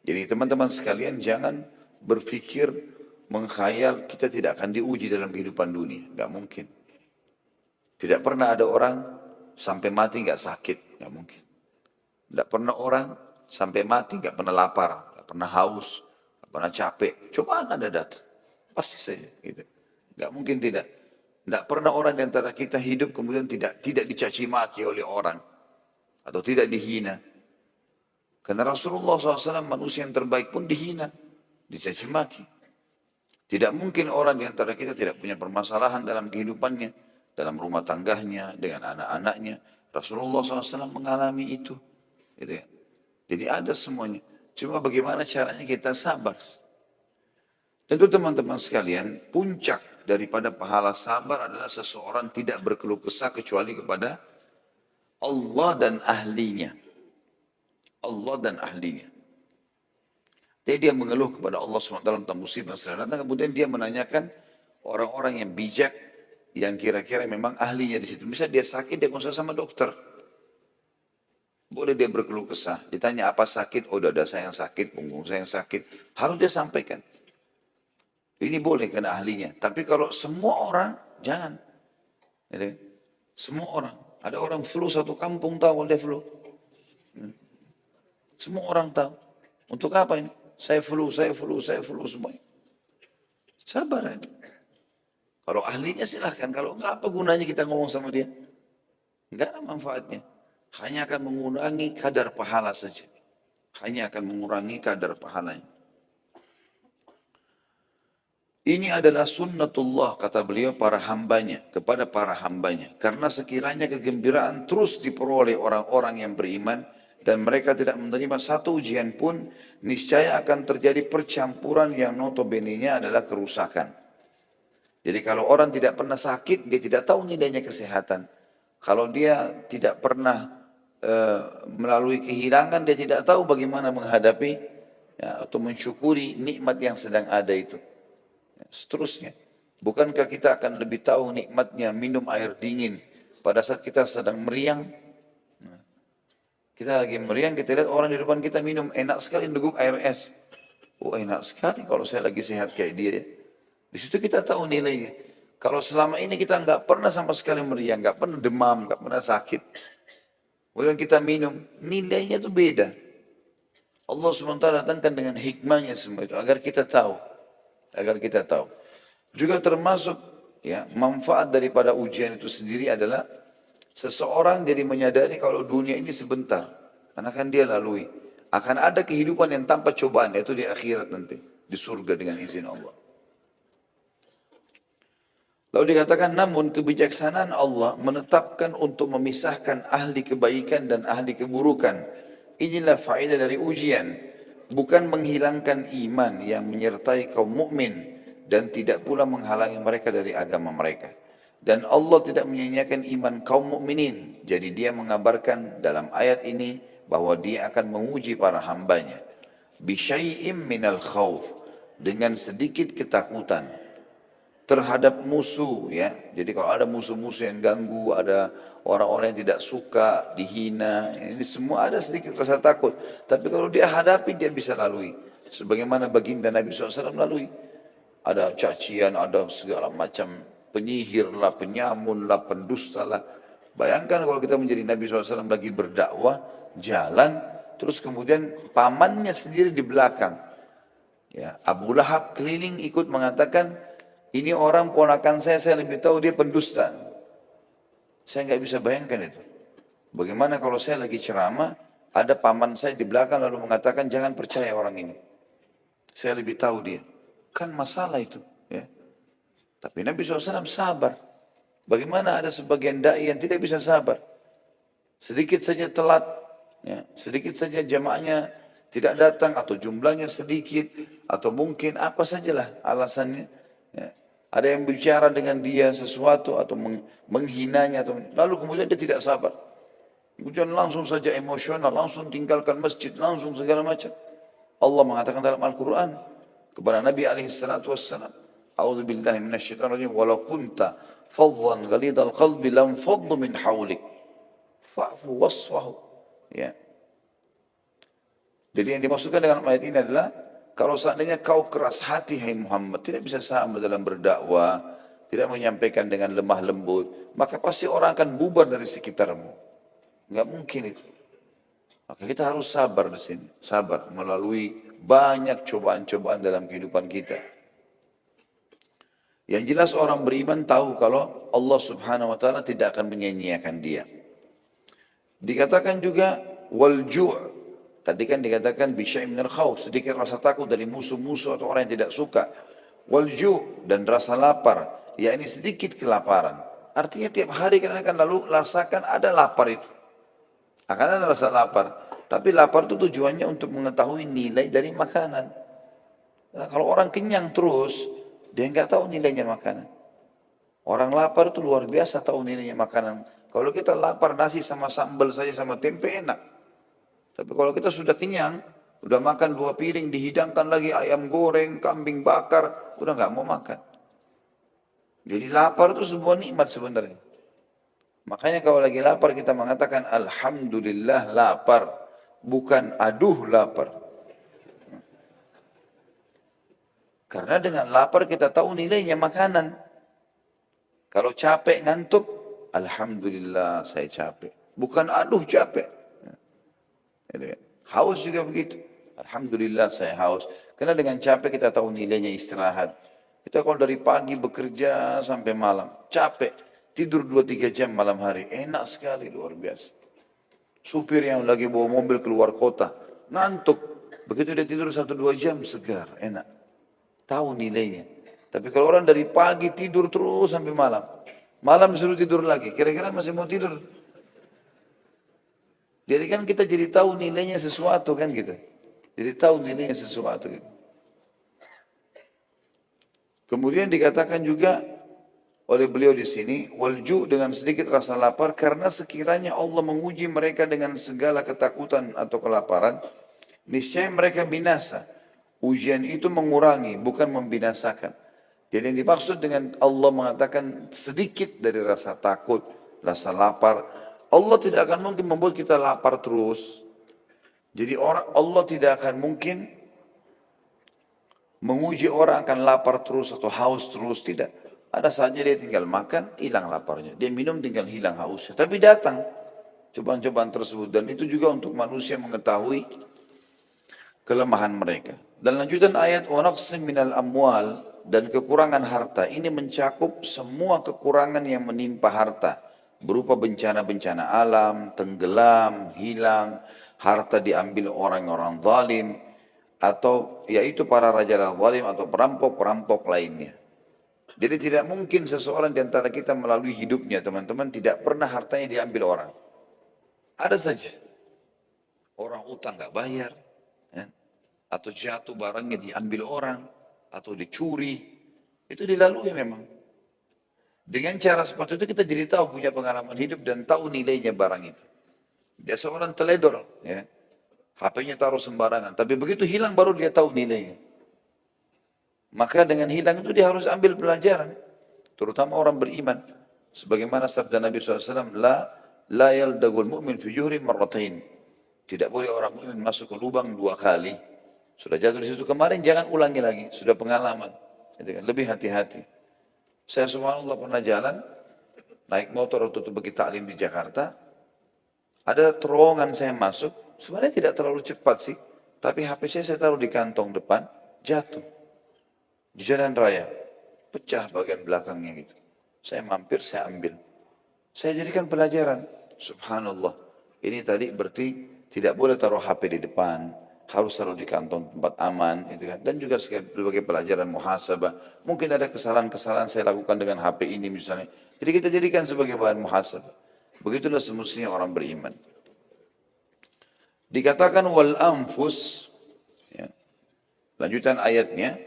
Jadi teman-teman sekalian jangan berpikir mengkhayal kita tidak akan diuji dalam kehidupan dunia. Gak mungkin. Tidak pernah ada orang sampai mati gak sakit. Gak mungkin. Tidak pernah orang sampai mati gak pernah lapar, gak pernah haus, gak pernah capek. Cobaan ada datang. Pasti saja. Gitu. Gak mungkin tidak. Tidak pernah orang di antara kita hidup kemudian tidak dicaci maki oleh orang. Atau tidak dihina. Karena Rasulullah SAW manusia yang terbaik pun dihina. Dicaci maki. Tidak mungkin orang di antara kita tidak punya permasalahan dalam kehidupannya, dalam rumah tangganya, dengan anak-anaknya. Rasulullah SAW mengalami itu. Gitu ya. Jadi ada semuanya. Cuma bagaimana caranya kita sabar. Tentu teman-teman sekalian, puncak daripada pahala sabar adalah seseorang tidak berkeluh kesah kecuali kepada Allah dan ahlinya. Allah dan ahlinya. Jadi dia mengeluh kepada Allah SWT tentang musibah sedang datang, kemudian dia menanyakan orang-orang yang bijak, yang kira-kira memang ahlinya di situ. Misalnya dia sakit, dia konsul sama dokter. Boleh dia berkeluh kesah. Ditanya apa sakit, oh dada saya yang sakit, punggung saya yang sakit. Harus dia sampaikan. Ini boleh karena ahlinya. Tapi kalau semua orang, jangan. Jadi, semua orang. Ada orang flu satu kampung tahu kalau dia flu. Semua orang tahu. Untuk apa ini? Saya flu semuanya. Sabar ini. Kalau ahlinya silahkan. Kalau enggak, apa gunanya kita ngomong sama dia? Enggak ada manfaatnya. Hanya akan mengurangi kadar pahala saja. Hanya akan mengurangi kadar pahalanya. Ini adalah sunnatullah, kata beliau, para hambanya, kepada para hambanya. Karena sekiranya kegembiraan terus diperoleh orang-orang yang beriman, dan mereka tidak menerima satu ujian pun, niscaya akan terjadi percampuran yang notabene-nya adalah kerusakan. Jadi kalau orang tidak pernah sakit, dia tidak tahu nilainya kesehatan. Kalau dia tidak pernah melalui kehilangan, dia tidak tahu bagaimana menghadapi ya, atau mensyukuri nikmat yang sedang ada itu. Seterusnya, bukankah kita akan lebih tahu nikmatnya minum air dingin pada saat kita sedang meriang? Kita lagi meriang, kita lihat orang di depan kita minum, enak sekali neguk air es. Oh enak sekali kalau saya lagi sehat kayak dia ya. Di situ kita tahu nilainya. Kalau selama ini kita nggak pernah sama sekali meriang, nggak pernah demam, nggak pernah sakit, kemudian kita minum, nilainya itu beda. Allah SWT datangkan dengan hikmahnya semua itu agar kita tahu. Agar kita tahu. Juga termasuk ya manfaat daripada ujian itu sendiri adalah seseorang jadi menyadari kalau dunia ini sebentar, karena kan dia lalui. Akan ada kehidupan yang tanpa cobaan, yaitu di akhirat nanti, di surga dengan izin Allah. Lalu dikatakan, namun kebijaksanaan Allah menetapkan untuk memisahkan ahli kebaikan dan ahli keburukan. Inilah faedah dari ujian. Bukan menghilangkan iman yang menyertai kaum mukmin dan tidak pula menghalangi mereka dari agama mereka. Dan Allah tidak menyia-nyiakan iman kaum mukminin. Jadi dia mengabarkan dalam ayat ini bahwa dia akan menguji para hambanya. Bisyai'im minal khawf. Dengan sedikit ketakutan terhadap musuh ya. Jadi kalau ada musuh-musuh yang ganggu, ada orang-orang yang tidak suka, dihina, ini semua ada sedikit rasa takut. Tapi kalau dia hadapi, dia bisa lalui. Sebagaimana baginda Nabi SAW lalui. Ada cacian, ada segala macam penyihir lah, penyamun lah, pendusta lah. Bayangkan kalau kita menjadi Nabi SAW lagi berdakwah, jalan, terus kemudian pamannya sendiri di belakang. Ya, Abu Lahab keliling ikut mengatakan, ini orang ponakan saya lebih tahu dia pendusta. Saya nggak bisa bayangkan itu. Bagaimana kalau saya lagi ceramah, ada paman saya di belakang lalu mengatakan jangan percaya orang ini. Saya lebih tahu dia. Kan masalah itu. Ya. Tapi Nabi SAW sabar. Bagaimana ada sebagian da'i yang tidak bisa sabar. Sedikit saja telat. Ya. Sedikit saja jamaahnya tidak datang atau jumlahnya sedikit. Atau mungkin apa sajalah alasannya. Ya. Ada yang bicara dengan dia sesuatu atau menghinanya. Lalu kemudian dia tidak sabar. Kemudian langsung saja emosional, langsung tinggalkan masjid, langsung segala macam. Allah mengatakan dalam Al-Quran kepada Nabi SAW, A'udzu billahi minasyaitonir rajim, walau kunta faddan ghalidhal qalbi lam faddu min hawlik. Fa'fu wasfahu. Ya. Jadi yang dimaksudkan dengan ayat ini adalah kalau seandainya kau keras hati, hai Muhammad, tidak bisa sama dalam berdakwah, tidak menyampaikan dengan lemah lembut, maka pasti orang akan bubar dari sekitarmu. Enggak mungkin itu. Maka kita harus sabar di sini, sabar melalui banyak cobaan-cobaan dalam kehidupan kita. Yang jelas orang beriman tahu kalau Allah Subhanahu wa taala tidak akan menyia-nyiakan dia. Dikatakan juga wal ju'. Tadi kan dikatakan bisyai minal khawf, sedikit rasa takut dari musuh-musuh atau orang yang tidak suka. Wal ju' dan rasa lapar, yakni sedikit kelaparan. Artinya tiap hari kita akan lalu rasakan ada lapar itu. Akan ada rasa lapar. Tapi lapar itu tujuannya untuk mengetahui nilai dari makanan. Nah, kalau orang kenyang terus, dia nggak tahu nilainya makanan. Orang lapar itu luar biasa tahu nilainya makanan. Kalau kita lapar nasi sama sambal saja sama tempe enak. Tapi kalau kita sudah kenyang, udah makan 2 piring, dihidangkan lagi ayam goreng, kambing bakar, udah nggak mau makan. Jadi lapar itu sebuah nikmat sebenarnya. Makanya kalau lagi lapar kita mengatakan Alhamdulillah lapar. Bukan aduh lapar. Karena dengan lapar kita tahu nilainya makanan. Kalau capek ngantuk, Alhamdulillah saya capek. Bukan aduh capek. Haus juga begitu. Alhamdulillah saya haus. Karena dengan capek kita tahu nilainya istirahat. Kita kalau dari pagi bekerja sampai malam, capek. Tidur 2-3 jam malam hari. Enak sekali, luar biasa. Supir yang lagi bawa mobil keluar kota, ngantuk. Begitu dia tidur 1-2 jam, segar, enak. Tahu nilainya. Tapi kalau orang dari pagi tidur terus sampai malam, malam disuruh tidur lagi, kira-kira masih mau tidur? Jadi kan kita jadi tahu nilainya sesuatu kan kita. Jadi tahu nilainya sesuatu gitu. Kemudian dikatakan juga oleh beliau di sini, walju dengan sedikit rasa lapar karena sekiranya Allah menguji mereka dengan segala ketakutan atau kelaparan, niscaya mereka binasa. Ujian itu mengurangi, bukan membinasakan. Jadi yang dimaksud dengan Allah mengatakan sedikit dari rasa takut, rasa lapar, Allah tidak akan mungkin membuat kita lapar terus. Jadi Allah tidak akan mungkin menguji orang akan lapar terus atau haus terus, tidak. Ada saja dia tinggal makan, hilang laparnya. Dia minum, tinggal hilang hausnya. Tapi datang cobaan-cobaan tersebut. Dan itu juga untuk manusia mengetahui kelemahan mereka. Dan lanjutan ayat, وَنَقْسِمْ مِنَ الْأَمْوَالِ dan kekurangan harta. Ini mencakup semua kekurangan yang menimpa harta. Berupa bencana-bencana alam, tenggelam, hilang, harta diambil orang-orang zalim, atau yaitu para raja zalim atau perampok-perampok lainnya. Jadi tidak mungkin seseorang di antara kita melalui hidupnya, teman-teman, tidak pernah hartanya diambil orang. Ada saja. Orang utang nggak bayar, ya. Atau jatuh barangnya diambil orang, atau dicuri. Itu dilalui memang. Dengan cara seperti itu kita jadi tahu, punya pengalaman hidup dan tahu nilainya barang itu. Biasa orang teledor, ya. HP-nya taruh sembarangan, tapi begitu hilang baru dia tahu nilainya. Maka dengan hilang itu dia harus ambil pelajaran. Terutama orang beriman. Sebagaimana sabda Nabi SAW, la yaldagul mu'min fi juhri marratain. Tidak boleh orang mukmin masuk ke lubang 2 kali. Sudah jatuh di situ kemarin, jangan ulangi lagi. Sudah pengalaman. Lebih hati-hati. Saya subhanallah pernah jalan, naik motor waktu itu pergi taklim di Jakarta. Ada terowongan saya masuk, sebenarnya tidak terlalu cepat sih. Tapi HP saya taruh di kantong depan, jatuh. Di jalan raya, pecah bagian belakangnya gitu. Saya mampir, saya ambil. Saya jadikan pelajaran. Subhanallah. Ini tadi berarti tidak boleh taruh HP di depan. Harus taruh di kantong tempat aman. Gitu kan. Dan juga sebagai pelajaran muhasabah. Mungkin ada kesalahan-kesalahan saya lakukan dengan HP ini misalnya. Jadi kita jadikan sebagai bahan muhasabah. Begitulah semestinya orang beriman. Dikatakan wal anfus. Ya. Lanjutan ayatnya.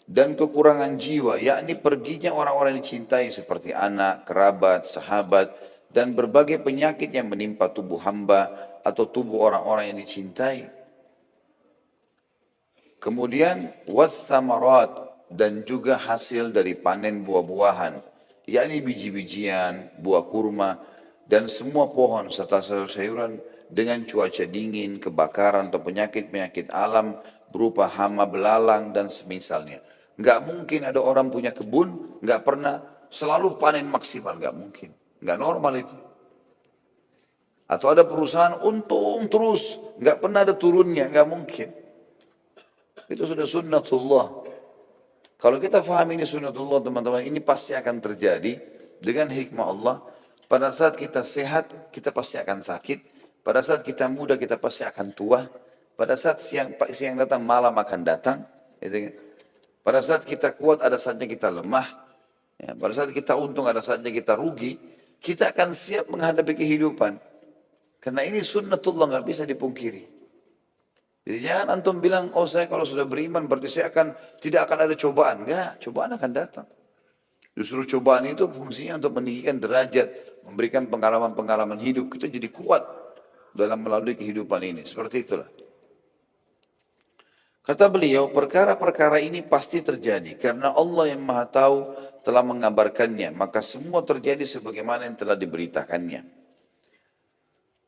Dan kekurangan jiwa, yakni perginya orang-orang yang dicintai seperti anak, kerabat, sahabat, dan berbagai penyakit yang menimpa tubuh hamba atau tubuh orang-orang yang dicintai. Kemudian wathamarat dan juga hasil dari panen buah-buahan, yakni biji-bijian, buah kurma, dan semua pohon serta sayur-sayuran dengan cuaca dingin, kebakaran atau penyakit-penyakit alam berupa hama belalang dan semisalnya. Nggak mungkin ada orang punya kebun, nggak pernah selalu panen maksimal, nggak mungkin. Nggak normal itu. Atau ada perusahaan untung terus, nggak pernah ada turunnya, nggak mungkin. Itu sudah sunnatullah. Kalau kita faham ini sunnatullah teman-teman, ini pasti akan terjadi dengan hikmah Allah. Pada saat kita sehat, kita pasti akan sakit. Pada saat kita muda, kita pasti akan tua. Pada saat siang datang, malam akan datang. Gitu kan? Pada saat kita kuat, ada saatnya kita lemah. Ya, pada saat kita untung, ada saatnya kita rugi. Kita akan siap menghadapi kehidupan. Karena ini sunnatullah, nggak bisa dipungkiri. Jadi jangan antum bilang, oh saya kalau sudah beriman berarti saya tidak akan ada cobaan. Enggak, cobaan akan datang. Justru cobaan itu fungsinya untuk meninggikan derajat, memberikan pengalaman-pengalaman hidup. Kita jadi kuat dalam melalui kehidupan ini. Seperti itulah. Kata beliau, perkara-perkara ini pasti terjadi karena Allah yang Maha Tahu telah mengabarkannya, maka semua terjadi sebagaimana yang telah diberitakannya.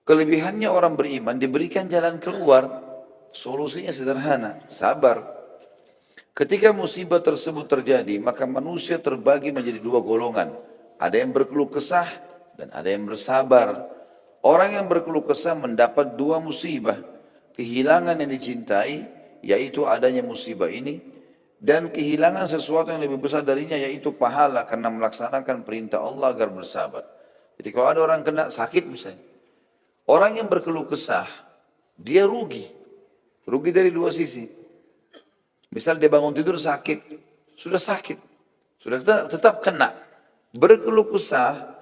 Kelebihannya orang beriman diberikan jalan keluar, solusinya sederhana, sabar. Ketika musibah tersebut terjadi, maka manusia terbagi menjadi dua golongan. Ada yang berkeluh kesah dan ada yang bersabar. Orang yang berkeluh kesah mendapat dua musibah, kehilangan yang dicintai, yaitu adanya musibah ini, dan kehilangan sesuatu yang lebih besar darinya, yaitu pahala karena melaksanakan perintah Allah agar bersabar. Jadi kalau ada orang kena sakit misalnya, orang yang berkeluh kesah, dia rugi. Rugi dari dua sisi. Misal dia bangun tidur sakit, sudah tetap kena. Berkeluh kesah,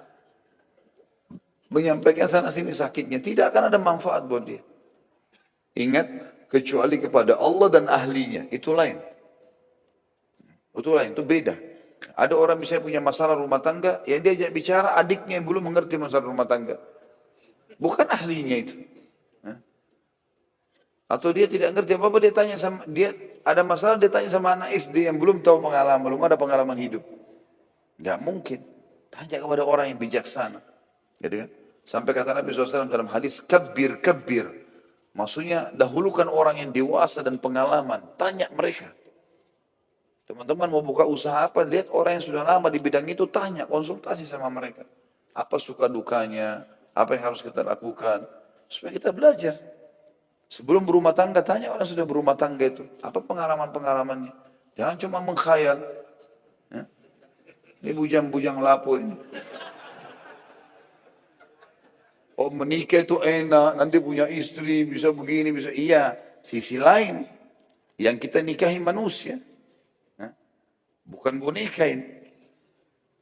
menyampaikan sana sini sakitnya, tidak akan ada manfaat buat dia. Ingat, kecuali kepada Allah dan ahlinya, itu lain. Itu lain, itu beda. Ada orang misalnya punya masalah rumah tangga, yang dia ajak bicara adiknya yang belum mengerti masalah rumah tangga. Bukan ahlinya itu. Atau dia tidak ngerti apa-apa, dia tanya sama dia ada masalah, dia tanya sama anak SD yang belum tahu pengalaman, belum ada pengalaman hidup. Enggak mungkin. Tanya kepada orang yang bijaksana. Gitu kan? Sampai kata Nabi SAW dalam hadis, kabir. Maksudnya dahulukan orang yang dewasa dan pengalaman. Tanya mereka. Teman-teman mau buka usaha apa, lihat orang yang sudah lama di bidang itu, tanya, konsultasi sama mereka. Apa suka dukanya, apa yang harus kita lakukan, supaya kita belajar. Sebelum berumah tangga, tanya orang sudah berumah tangga itu, apa pengalaman-pengalamannya. Jangan cuma mengkhayal. Ya. Ini bujang-bujang lapo ini. Oh menikah itu enak, nanti punya istri, bisa begini, bisa. Iya, sisi lain. Yang kita nikahi manusia. Bukan boneka ini.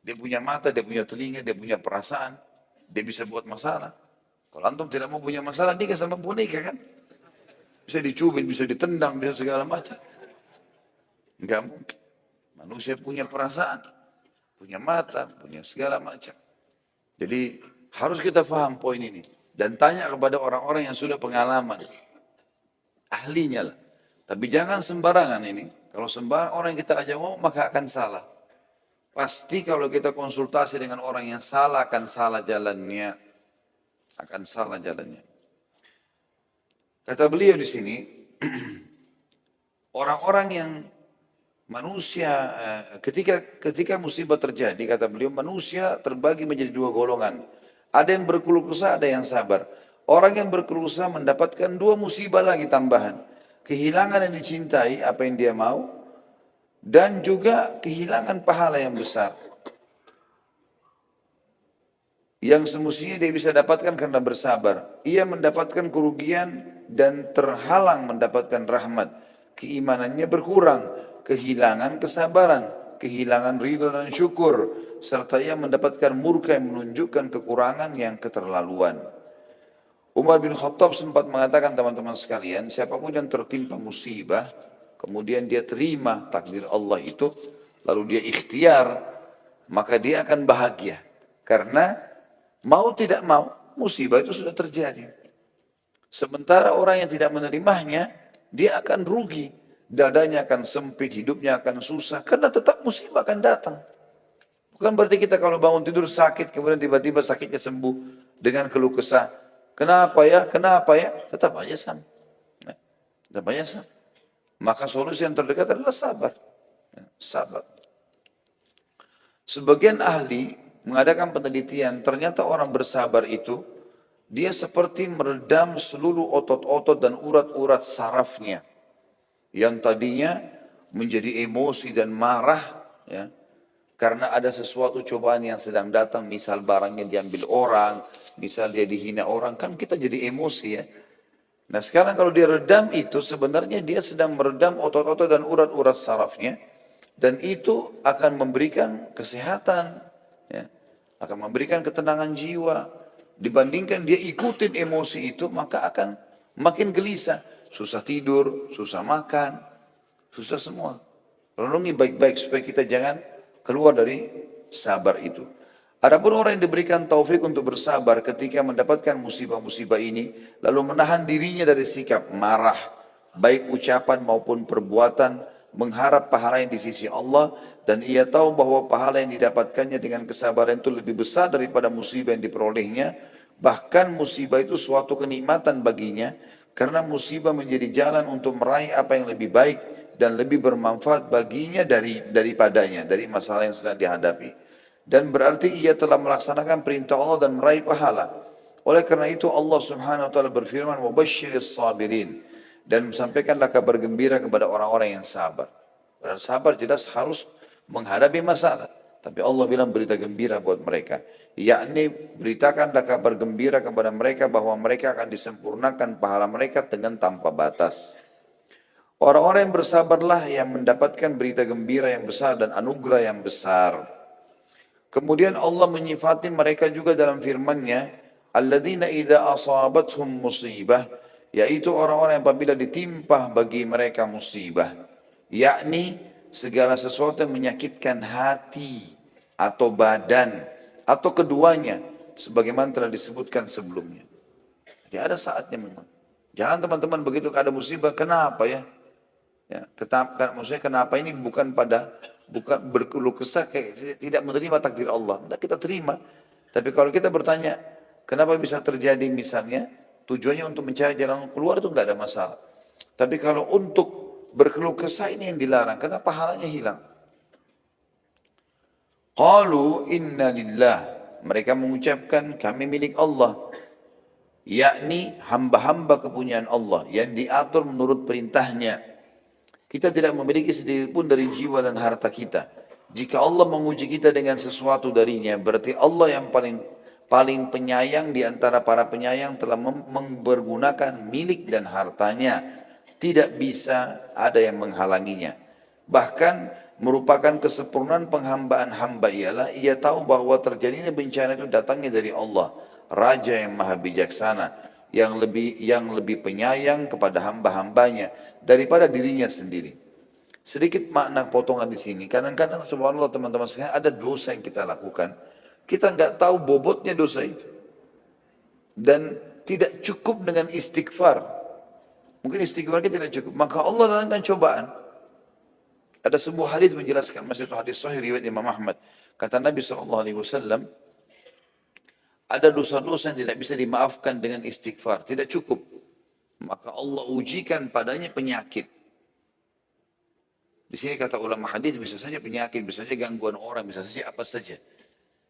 Dia punya mata, dia punya telinga, dia punya perasaan. Dia bisa buat masalah. Kalau antum tidak mau punya masalah, nikah sama boneka kan? Bisa dicubit, bisa ditendang, bisa segala macam. Enggak mungkin. Manusia punya perasaan, punya mata, punya segala macam. Jadi harus kita paham poin ini. Dan tanya kepada orang-orang yang sudah pengalaman. Ahlinya lah. Tapi jangan sembarangan ini. Kalau sembarang orang yang kita ajak ngomong maka akan salah. Pasti kalau kita konsultasi dengan orang yang salah akan salah jalannya. Akan salah jalannya. Kata beliau di sini, orang-orang yang manusia ketika musibah terjadi, kata beliau, manusia terbagi menjadi dua golongan. Ada yang berkeluh kesah, ada yang sabar. Orang yang berkeluh kesah mendapatkan dua musibah lagi tambahan. Kehilangan yang dicintai, apa yang dia mau, dan juga kehilangan pahala yang besar. Yang semestinya dia bisa dapatkan karena bersabar. Ia mendapatkan kerugian dan terhalang mendapatkan rahmat. Keimanannya berkurang, kehilangan kesabaran, kehilangan ridho dan syukur, serta ia mendapatkan murka yang menunjukkan kekurangan yang keterlaluan. Umar bin Khattab sempat mengatakan, teman-teman sekalian, siapapun yang tertimpa musibah, kemudian dia terima takdir Allah itu, lalu dia ikhtiar, maka dia akan bahagia. Karena mau tidak mau, musibah itu sudah terjadi. Sementara orang yang tidak menerimanya, dia akan rugi. Dadanya akan sempit, hidupnya akan susah, karena tetap musibah akan datang. Bukan berarti kita kalau bangun tidur sakit, kemudian tiba-tiba sakitnya sembuh dengan keluh kesah. Kenapa ya? Tetap aja sama. Tetap aja sama. Maka solusi yang terdekat adalah sabar. Sabar. Sebagian ahli mengadakan penelitian, ternyata orang bersabar itu, dia seperti meredam seluruh otot-otot dan urat-urat sarafnya. Yang tadinya menjadi emosi dan marah, ya, karena ada sesuatu cobaan yang sedang datang, misal barangnya diambil orang, misal dia dihina orang, kan kita jadi emosi ya. Nah sekarang kalau dia redam itu, sebenarnya dia sedang meredam otot-otot dan urat-urat sarafnya, dan itu akan memberikan kesehatan, ya, akan memberikan ketenangan jiwa. Dibandingkan dia ikutin emosi itu, maka akan makin gelisah. susah tidur, susah makan, susah semua. Renungi baik-baik supaya kita jangan keluar dari sabar itu. Adapun orang yang diberikan taufik untuk bersabar ketika mendapatkan musibah-musibah ini, lalu menahan dirinya dari sikap marah, baik ucapan maupun perbuatan, mengharap pahala yang di sisi Allah, dan ia tahu bahwa pahala yang didapatkannya dengan kesabaran itu lebih besar daripada musibah yang diperolehnya, bahkan musibah itu suatu kenikmatan baginya, karena musibah menjadi jalan untuk meraih apa yang lebih baik dan lebih bermanfaat baginya daripadanya, dari masalah yang sedang dihadapi. Dan berarti ia telah melaksanakan perintah Allah dan meraih pahala. Oleh karena itu Allah Subhanahu wa taala berfirman, "Wabashshiris sabirin." Dan sampaikanlah kabar gembira kepada orang-orang yang sabar. Dan sabar jelas harus menghadapi masalah. Tapi Allah bilang berita gembira buat mereka. Yakni beritakanlah kabar gembira kepada mereka bahwa mereka akan disempurnakan pahala mereka dengan tanpa batas. Orang-orang yang bersabarlah yang mendapatkan berita gembira yang besar dan anugerah yang besar. Kemudian Allah menyifati mereka juga dalam firman-Nya, alladzina idza asabathum musibah, yaitu orang-orang yang apabila ditimpa bagi mereka musibah, yakni segala sesuatu yang menyakitkan hati atau badan atau keduanya sebagaimana telah disebutkan sebelumnya. Jadi ada saatnya memang. Jangan teman-teman begitu ada musibah, kenapa ya? Ya, maksudnya kenapa ini bukan berkeluh kesah kayak tidak menerima takdir Allah. Tidak, kita terima. Tapi kalau kita bertanya, kenapa bisa terjadi misalnya, tujuannya untuk mencari jalan keluar itu nggak ada masalah. Tapi kalau untuk berkeluh kesah ini yang dilarang, karena pahalanya hilang. Qalu inna lillah. Mereka mengucapkan kami milik Allah. Yakni hamba-hamba kepunyaan Allah yang diatur menurut perintahnya. Kita tidak memiliki sedikit pun dari jiwa dan harta kita. Jika Allah menguji kita dengan sesuatu darinya, berarti Allah yang paling penyayang di antara para penyayang telah mempergunakan milik dan hartanya. Tidak bisa ada yang menghalanginya. Bahkan merupakan kesempurnaan penghambaan hamba ialah ia tahu bahwa terjadinya bencana itu datangnya dari Allah, Raja yang maha bijaksana, yang lebih penyayang kepada hamba-hambanya daripada dirinya sendiri. Sedikit makna potongan di sini. Kadang-kadang subhanallah teman-teman sekalian ada dosa yang kita lakukan. Kita nggak tahu bobotnya dosa itu. Dan tidak cukup dengan istighfar. Mungkin istighfar kita tidak cukup. Maka Allah datangkan cobaan. Ada sebuah hadis menjelaskan, masih itu hadis sahih riwayat Imam Ahmad. Kata Nabi SAW, ada dosa-dosa yang tidak bisa dimaafkan dengan istighfar. Tidak cukup. Maka Allah ujikan padanya penyakit. Di sini kata ulama hadis bisa saja penyakit, bisa saja gangguan orang, bisa saja apa saja.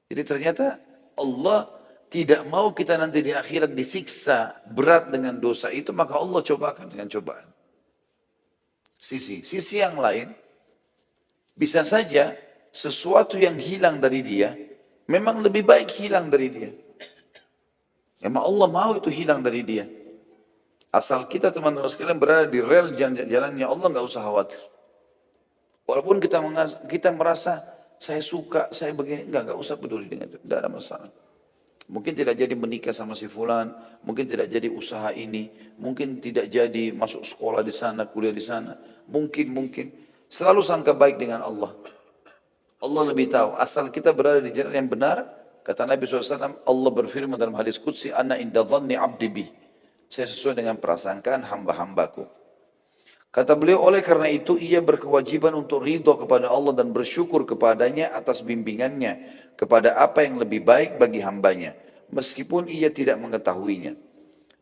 Jadi ternyata Allah tidak mau kita nanti di akhirat disiksa berat dengan dosa itu, maka Allah cobakan dengan cobaan. Sisi yang lain, bisa saja sesuatu yang hilang dari dia, memang lebih baik hilang dari dia. Memang Allah mau itu hilang dari dia. Asal kita teman-teman sekalian berada di rel jalannya Allah, nggak usah khawatir. Walaupun kita merasa saya suka, saya begini, nggak usah peduli dengan itu, tidak ada masalah. Mungkin tidak jadi menikah sama si fulan, mungkin tidak jadi usaha ini, mungkin tidak jadi masuk sekolah di sana, kuliah di sana, mungkin. Selalu sangka baik dengan Allah. Allah lebih tahu, asal kita berada di jalan yang benar, kata Nabi SAW, Allah berfirman dalam hadis Qudsi, Ana inda dhanni abdi bih. Saya sesuai dengan prasangkaan hamba-hambaku. Kata beliau, oleh karena itu ia berkewajiban untuk ridho kepada Allah dan bersyukur kepadanya atas bimbingannya kepada apa yang lebih baik bagi hambanya, meskipun ia tidak mengetahuinya.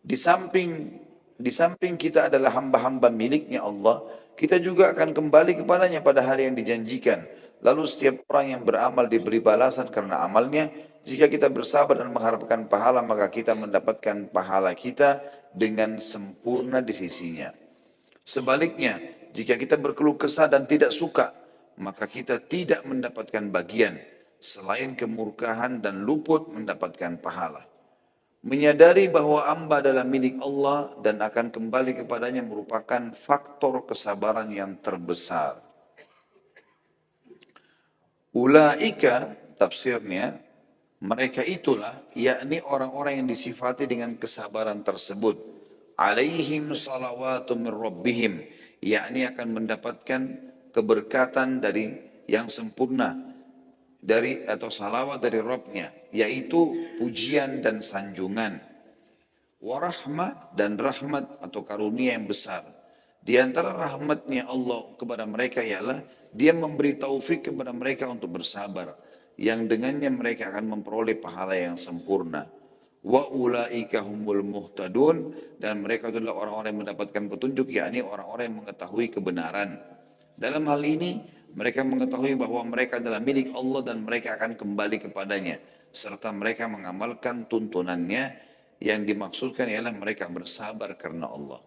Di samping kita adalah hamba-hamba miliknya Allah, kita juga akan kembali kepadanya pada hari yang dijanjikan. Lalu setiap orang yang beramal diberi balasan karena amalnya. Jika kita bersabar dan mengharapkan pahala, maka kita mendapatkan pahala kita dengan sempurna di sisinya. Sebaliknya, jika kita berkeluh kesah dan tidak suka, maka kita tidak mendapatkan bagian selain kemurkaan dan luput mendapatkan pahala. Menyadari bahwa hamba adalah milik Allah dan akan kembali kepadanya merupakan faktor kesabaran yang terbesar. Ulaika, tafsirnya, mereka itulah, yakni orang-orang yang disifati dengan kesabaran tersebut. alaihim salawatu min rabbihim, yakni akan mendapatkan keberkatan dari yang sempurna dari atau salawat dari Rabbnya, yaitu pujian dan sanjungan. Warahmah dan rahmat atau karunia yang besar. Di antara rahmatnya Allah kepada mereka ialah dia memberi taufik kepada mereka untuk bersabar, yang dengannya mereka akan memperoleh pahala yang sempurna. Wa ulaika humul muhtadun, dan mereka adalah orang-orang yang mendapatkan petunjuk, yakni orang-orang yang mengetahui kebenaran. Dalam hal ini mereka mengetahui bahwa mereka adalah milik Allah dan mereka akan kembali kepadanya, serta mereka mengamalkan tuntunannya. Yang dimaksudkan ialah mereka bersabar karena Allah.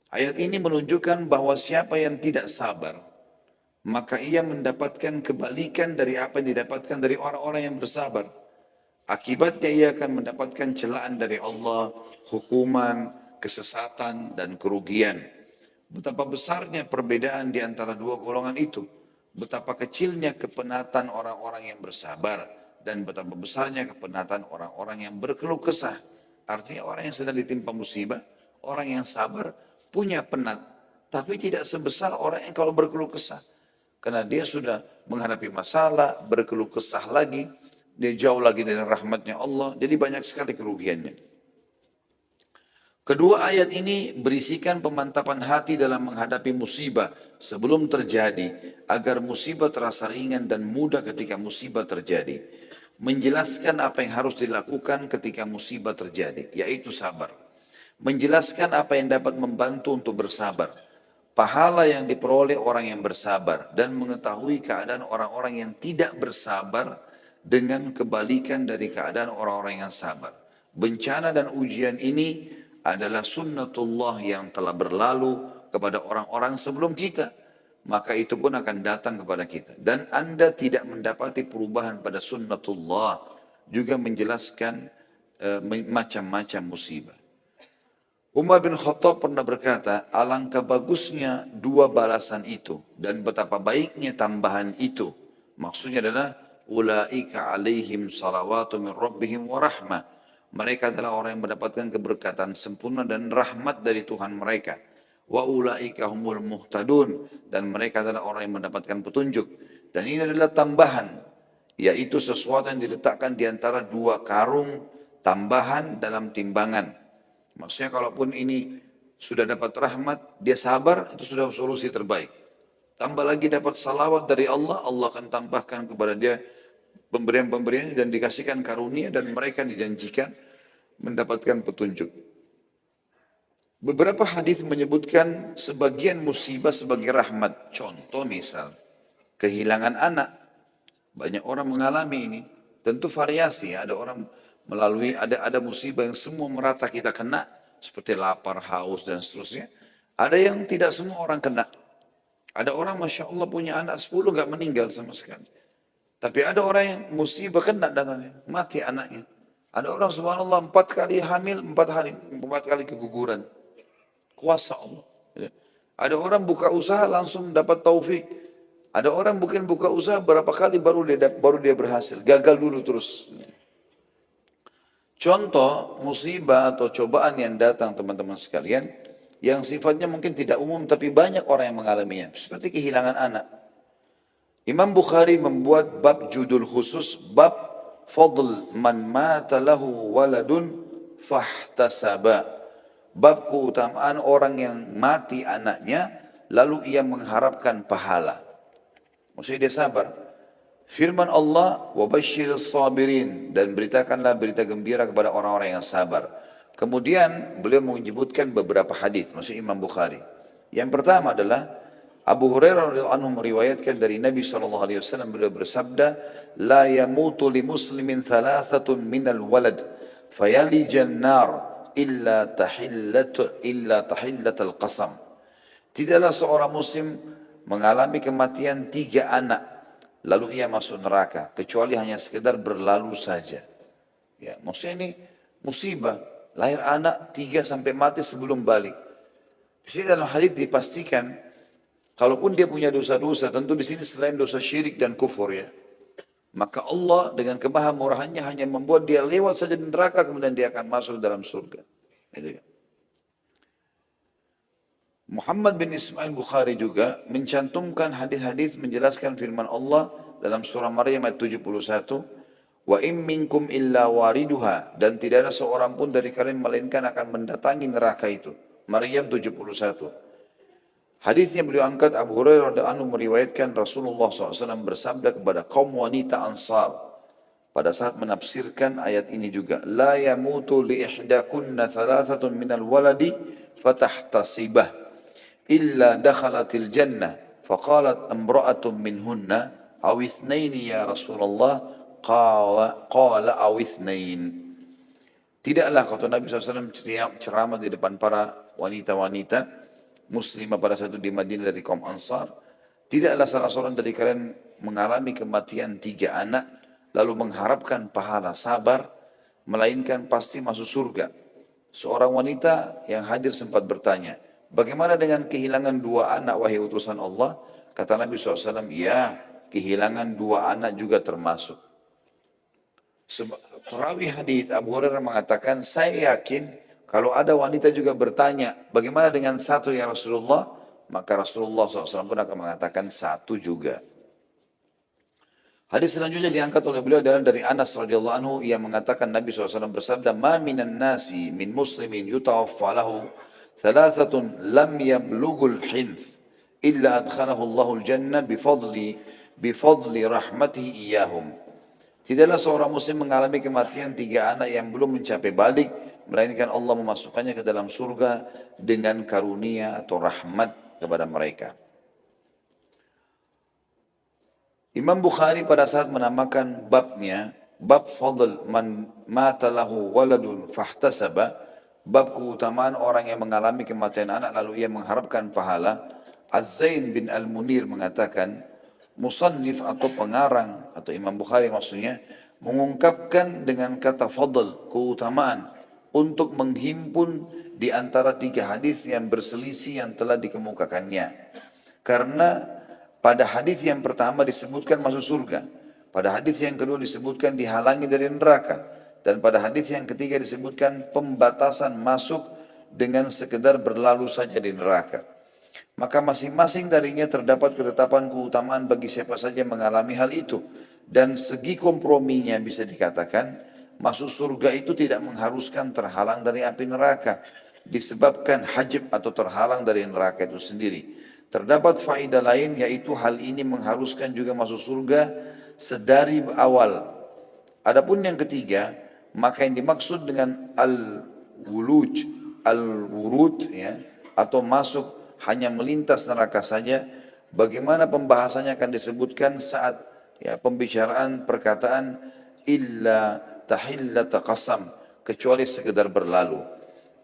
Ayat ini menunjukkan bahwa siapa yang tidak sabar, maka ia mendapatkan kebalikan dari apa yang didapatkan dari orang-orang yang bersabar. Akibatnya ia akan mendapatkan celaan dari Allah, hukuman, kesesatan, dan kerugian. Betapa besarnya perbedaan di antara dua golongan itu. Betapa kecilnya kepenatan orang-orang yang bersabar. Dan betapa besarnya kepenatan orang-orang yang berkeluh kesah. Artinya orang yang sedang ditimpa musibah, orang yang sabar, punya penat. Tapi tidak sebesar orang yang kalau berkeluh kesah. Karena dia sudah menghadapi masalah, berkeluh kesah lagi, dia jauh lagi dari rahmatnya Allah, jadi banyak sekali kerugiannya. Kedua ayat ini berisikan pemantapan hati dalam menghadapi musibah sebelum terjadi, agar musibah terasa ringan dan mudah ketika musibah terjadi. Menjelaskan apa yang harus dilakukan ketika musibah terjadi, yaitu sabar. Menjelaskan apa yang dapat membantu untuk bersabar. Pahala yang diperoleh orang yang bersabar dan mengetahui keadaan orang-orang yang tidak bersabar dengan kebalikan dari keadaan orang-orang yang sabar. Bencana dan ujian ini adalah sunnatullah yang telah berlalu kepada orang-orang sebelum kita. Maka itu pun akan datang kepada kita. Dan Anda tidak mendapati perubahan pada sunnatullah. Juga menjelaskan macam-macam musibah. Umar bin Khattab pernah berkata, alangkah bagusnya dua balasan itu. Dan betapa baiknya tambahan itu. Maksudnya adalah, ulaika alaihim salawatu min rabbihim wa rahmah. Mereka adalah orang yang mendapatkan keberkatan sempurna dan rahmat dari Tuhan mereka. Wa ulaika humul muhtadun, dan mereka adalah orang yang mendapatkan petunjuk. Dan ini adalah tambahan, yaitu sesuatu yang diletakkan di antara dua karung tambahan dalam timbangan. Maksudnya kalaupun ini sudah dapat rahmat, dia sabar, itu sudah solusi terbaik. Tambah lagi dapat salawat dari Allah, Allah akan tambahkan kepada dia pemberian-pemberian dan dikasihkan karunia, dan mereka dijanjikan mendapatkan petunjuk. Beberapa hadis menyebutkan sebagian musibah sebagai rahmat. Contoh misal, kehilangan anak. Banyak orang mengalami ini. Tentu variasi, ada orang melalui, ada musibah yang semua merata kita kena, seperti lapar, haus, dan seterusnya. Ada yang tidak semua orang kena. Ada orang Masya Allah punya anak 10 gak meninggal sama sekali. Tapi ada orang yang musibah kena dengannya, mati anaknya. Ada orang subhanallah 4 kali hamil, 4 kali keguguran. Kuasa Allah. Ada orang buka usaha langsung dapat taufik. Ada orang mungkin buka usaha berapa kali baru dia berhasil. Gagal dulu terus. Contoh musibah atau cobaan yang datang teman-teman sekalian, yang sifatnya mungkin tidak umum tapi banyak orang yang mengalaminya. Seperti kehilangan anak. Imam Bukhari membuat bab judul khusus, bab fadl man mata lahu waladun fahtasaba. Bab keutamaan orang yang mati anaknya, lalu ia mengharapkan pahala. Maksudnya dia sabar. Firman Allah, وَبَشِّرِ الصَّابِرِينَ, dan beritakanlah berita gembira kepada orang-orang yang sabar. Kemudian beliau menyebutkan beberapa hadis, maksud Imam Bukhari. Yang pertama adalah Abu Hurairah radhiyallahu anhu meriwayatkan dari Nabi SAW, beliau bersabda, لا يموت لمسلم ثلاثة من الولد فيلج النار إلا تحلة القسم. Tidaklah seorang muslim mengalami kematian 3 anak, lalu ia masuk neraka, kecuali hanya sekedar berlalu saja. Ya, maksudnya ini musibah, lahir anak 3 sampai mati sebelum balik. Di sini dalam hadis dipastikan, kalaupun dia punya dosa-dosa, tentu di sini selain dosa syirik dan kufur ya. maka Allah dengan kemahamurahannya hanya membuat dia lewat saja di neraka, kemudian dia akan masuk dalam surga. Gitu kan. Muhammad bin Ismail Bukhari juga mencantumkan hadis-hadis menjelaskan firman Allah dalam surah Maryam ayat 71, wa in minkum illa wariduha, dan tidak ada seorang pun dari kalian melainkan akan mendatangi neraka itu. Maryam 71. Hadis yang beliau angkat, Abu Hurairah radhiyallahu anhu meriwayatkan Rasulullah SAW bersabda kepada kaum wanita Ansar pada saat menafsirkan ayat ini juga, la yamutu li ihdakunna thalathatun minal waladi fatahtasibah illa dakhalatil jannah, faqalat imra'atun minhunna aw ithnaini ya Rasulullah, qala aw ithnain. Tidaklah, kata Nabi SAW ceramah di depan para wanita-wanita muslimah pada saat itu di Madinah dari kaum Ansar, tidaklah salah seorang dari kalian mengalami kematian 3 anak lalu mengharapkan pahala sabar, melainkan pasti masuk surga. Seorang wanita yang hadir sempat bertanya, bagaimana dengan kehilangan 2 anak wahai utusan Allah? Kata Nabi SAW, ya, kehilangan 2 anak juga termasuk. Perawi hadis Abu Hurairah mengatakan, saya yakin kalau ada wanita juga bertanya, bagaimana dengan 1 ya Rasulullah? Maka Rasulullah SAW pun akan mengatakan 1 juga. Hadis selanjutnya diangkat oleh beliau adalah dari Anas radhiyallahu anhu yang mengatakan Nabi SAW bersabda, ma minan nasi min muslimin yutawaffa lahu thalathatun lam yablughul hinth illa adkhalahu Allahul jannah bifadli rahmatihi iyahum. Tidaklah seorang muslim mengalami kematian 3 anak yang belum mencapai balik, melainkan Allah memasukkannya ke dalam surga dengan karunia atau rahmat kepada mereka. Imam Bukhari pada saat menamakan babnya, bab fadl man mata lahu waladun fahtasaba, bab keutamaan orang yang mengalami kematian anak lalu ia mengharapkan pahala, Az-Zain bin Al-Munir mengatakan, musannif atau pengarang atau Imam Bukhari maksudnya mengungkapkan dengan kata fadl, keutamaan, untuk menghimpun di antara 3 hadis yang berselisih yang telah dikemukakannya. Karena pada hadis yang pertama disebutkan masuk surga, pada hadis yang kedua disebutkan dihalangi dari neraka, dan pada hadis yang ketiga disebutkan pembatasan masuk dengan sekedar berlalu saja di neraka. Maka masing-masing darinya terdapat ketetapan keutamaan bagi siapa saja yang mengalami hal itu. Dan segi komprominya bisa dikatakan, masuk surga itu tidak mengharuskan terhalang dari api neraka, disebabkan hajib atau terhalang dari neraka itu sendiri. Terdapat faedah lain, yaitu hal ini mengharuskan juga masuk surga sedari awal. Adapun yang ketiga, maka yang dimaksud dengan al-wurud ya, atau masuk hanya melintas neraka saja, bagaimana pembahasannya akan disebutkan saat ya, pembicaraan perkataan illa tahillata qasam, kecuali sekedar berlalu.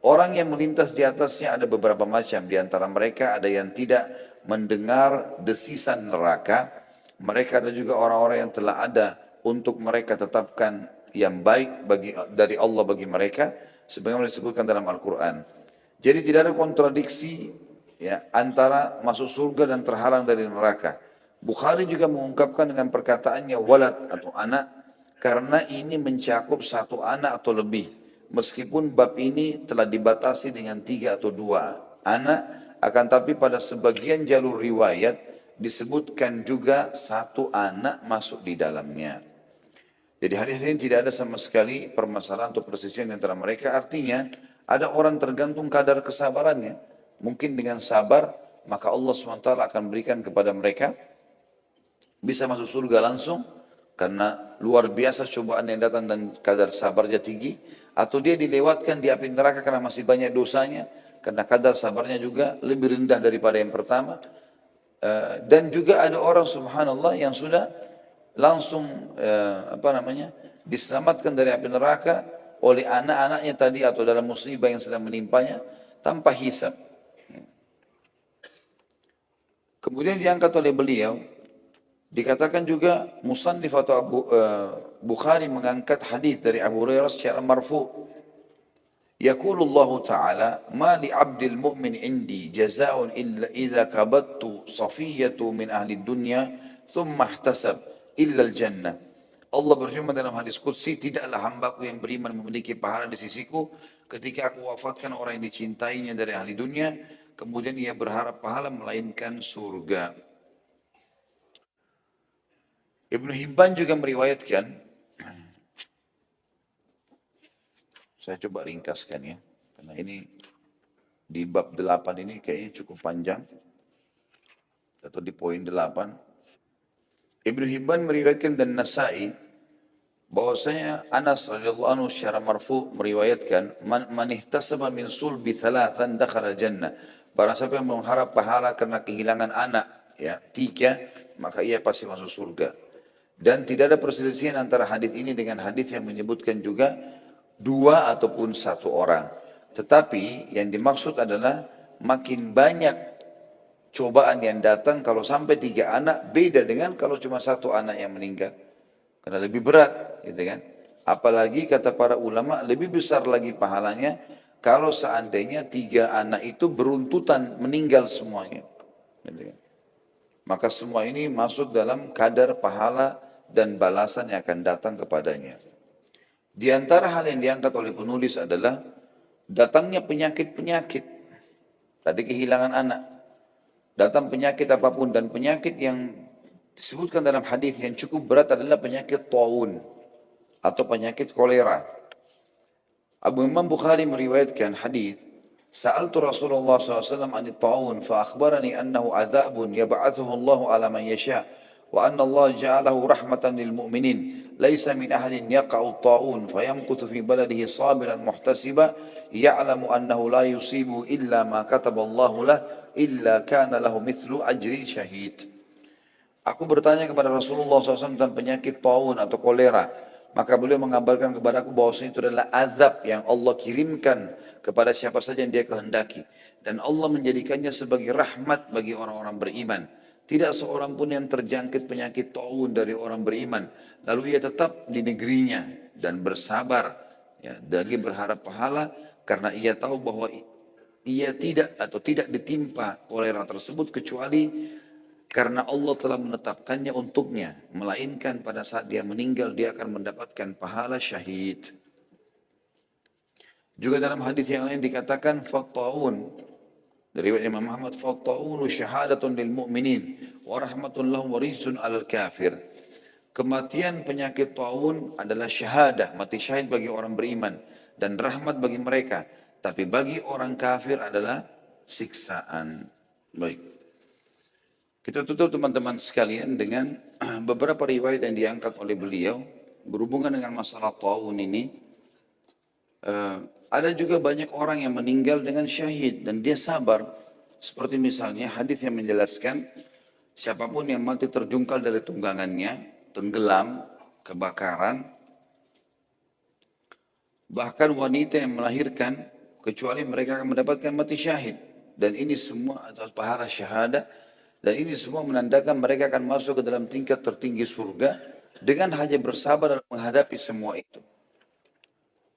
Orang yang melintas di atasnya ada beberapa macam, di antara mereka ada yang tidak mendengar desisan neraka, mereka ada juga orang-orang yang telah ada untuk mereka tetapkan yang baik dari Allah bagi mereka, sebagaimana disebutkan dalam Al-Quran. Jadi tidak ada kontradiksi ya, antara masuk surga dan terhalang dari neraka. Bukhari juga mengungkapkan dengan perkataannya walad atau anak, karena ini mencakup 1 anak atau lebih. Meskipun bab ini telah dibatasi dengan 3 atau 2 anak, akan tapi pada sebagian jalur riwayat disebutkan juga 1 anak masuk di dalamnya. Jadi hadis ini tidak ada sama sekali permasalahan atau persisian antara mereka. Artinya ada orang tergantung kadar kesabarannya. Mungkin dengan sabar maka Allah SWT akan berikan kepada mereka bisa masuk surga langsung karena luar biasa cobaan yang datang dan kadar sabarnya tinggi. Atau dia dilewatkan di api neraka karena masih banyak dosanya, karena kadar sabarnya juga lebih rendah daripada yang pertama. Dan juga ada orang subhanallah yang sudah langsung diselamatkan dari api neraka oleh anak-anaknya tadi atau dalam musibah yang sedang menimpanya tanpa hisab. Kemudian diangkat oleh beliau, dikatakan juga musannif atau Bukhari mengangkat hadis dari Abu Hurairah secara marfu. Yaqulullahu ta'ala, ma li 'abdil mu'min indi jazaa'un illa idza kabattu safiyatu min ahli dunya thumma ihtasab illa al-jannah. Allah berfirman dalam hadis qudsi, tidaklah hambaku yang beriman memiliki pahala di sisiku ketika aku wafatkan orang yang dicintainya dari ahli dunia, kemudian ia berharap pahala melainkan surga. Ibnu Hibban juga meriwayatkan, saya coba ringkaskan ya, karena ini di bab 8 ini kayaknya cukup panjang, atau di poin 8. Ibnu Hibban meriwayatkan dan Nasai bahwasanya Anas radhiyallahu anhu secara marfu meriwayatkan man ihtasaba min sulbi thalathan dakhala jannah. Barang siapa yang mengharap pahala karena kehilangan anak ya 3, maka ia pasti masuk surga. Dan tidak ada perselisihan antara hadis ini dengan hadis yang menyebutkan juga 2 ataupun 1 orang. Tetapi yang dimaksud adalah makin banyak cobaan yang datang kalau sampai 3 anak, beda dengan kalau cuma 1 anak yang meninggal. Karena lebih berat, gitu kan. Apalagi kata para ulama lebih besar lagi pahalanya kalau seandainya 3 anak itu beruntutan meninggal semuanya. Gitu kan. Maka semua ini masuk dalam kadar pahala dan balasan yang akan datang kepadanya. Di antara hal yang diangkat oleh penulis adalah datangnya penyakit-penyakit. Tadi kehilangan anak. Datang penyakit apapun, dan penyakit yang disebutkan dalam hadis yang cukup berat adalah penyakit taun atau penyakit kolera. Abu Imam Bukhari meriwayatkan hadis, Sa'altu Rasulullah SAW anit taun fa akhbarani annahu adzabun yab'athuhu Allah ala man yasha wa anna Allah ja'alahu rahmatan lil mu'minin laisa min ahadin yaqa'u taun fayamkuthu fi baladihi sabiran muhtasiba ya'lamu annahu la yusibu illa ma kataballahu lah illa kana lahu mithlu ajri syahid. Aku bertanya kepada Rasulullah SAW tentang penyakit taun atau kolera. Maka beliau mengabarkan kepada aku bahwasanya itu adalah azab yang Allah kirimkan kepada siapa saja yang dia kehendaki. Dan Allah menjadikannya sebagai rahmat bagi orang-orang beriman. Tidak seorang pun yang terjangkit penyakit taun dari orang beriman. Lalu ia tetap di negerinya dan bersabar. Ya, lagi berharap pahala karena ia tahu bahwa ia tidak ditimpa kolera tersebut kecuali karena Allah telah menetapkannya untuknya, melainkan pada saat dia meninggal dia akan mendapatkan pahala syahid. Juga dalam hadis yang lain dikatakan fattaun dari Imam Ahmad, fattaunu syahadatun lil mu'minin wa rahmatun lahum wa rizqun 'alal kafir. Kematian penyakit taun adalah syahadah, mati syahid bagi orang beriman dan rahmat bagi mereka, tapi bagi orang kafir adalah siksaan. Baik. Kita tutup teman-teman sekalian dengan beberapa riwayat yang diangkat oleh beliau berhubungan dengan masalah taun ini. Ada juga banyak orang yang meninggal dengan syahid dan dia sabar. Seperti misalnya hadis yang menjelaskan siapapun yang mati terjungkal dari tunggangannya, tenggelam, kebakaran, bahkan wanita yang melahirkan, kecuali mereka akan mendapatkan mati syahid. Dan ini semua adalah pahala syahadah. Dan ini semua menandakan mereka akan masuk ke dalam tingkat tertinggi surga dengan hanya bersabar dalam menghadapi semua itu.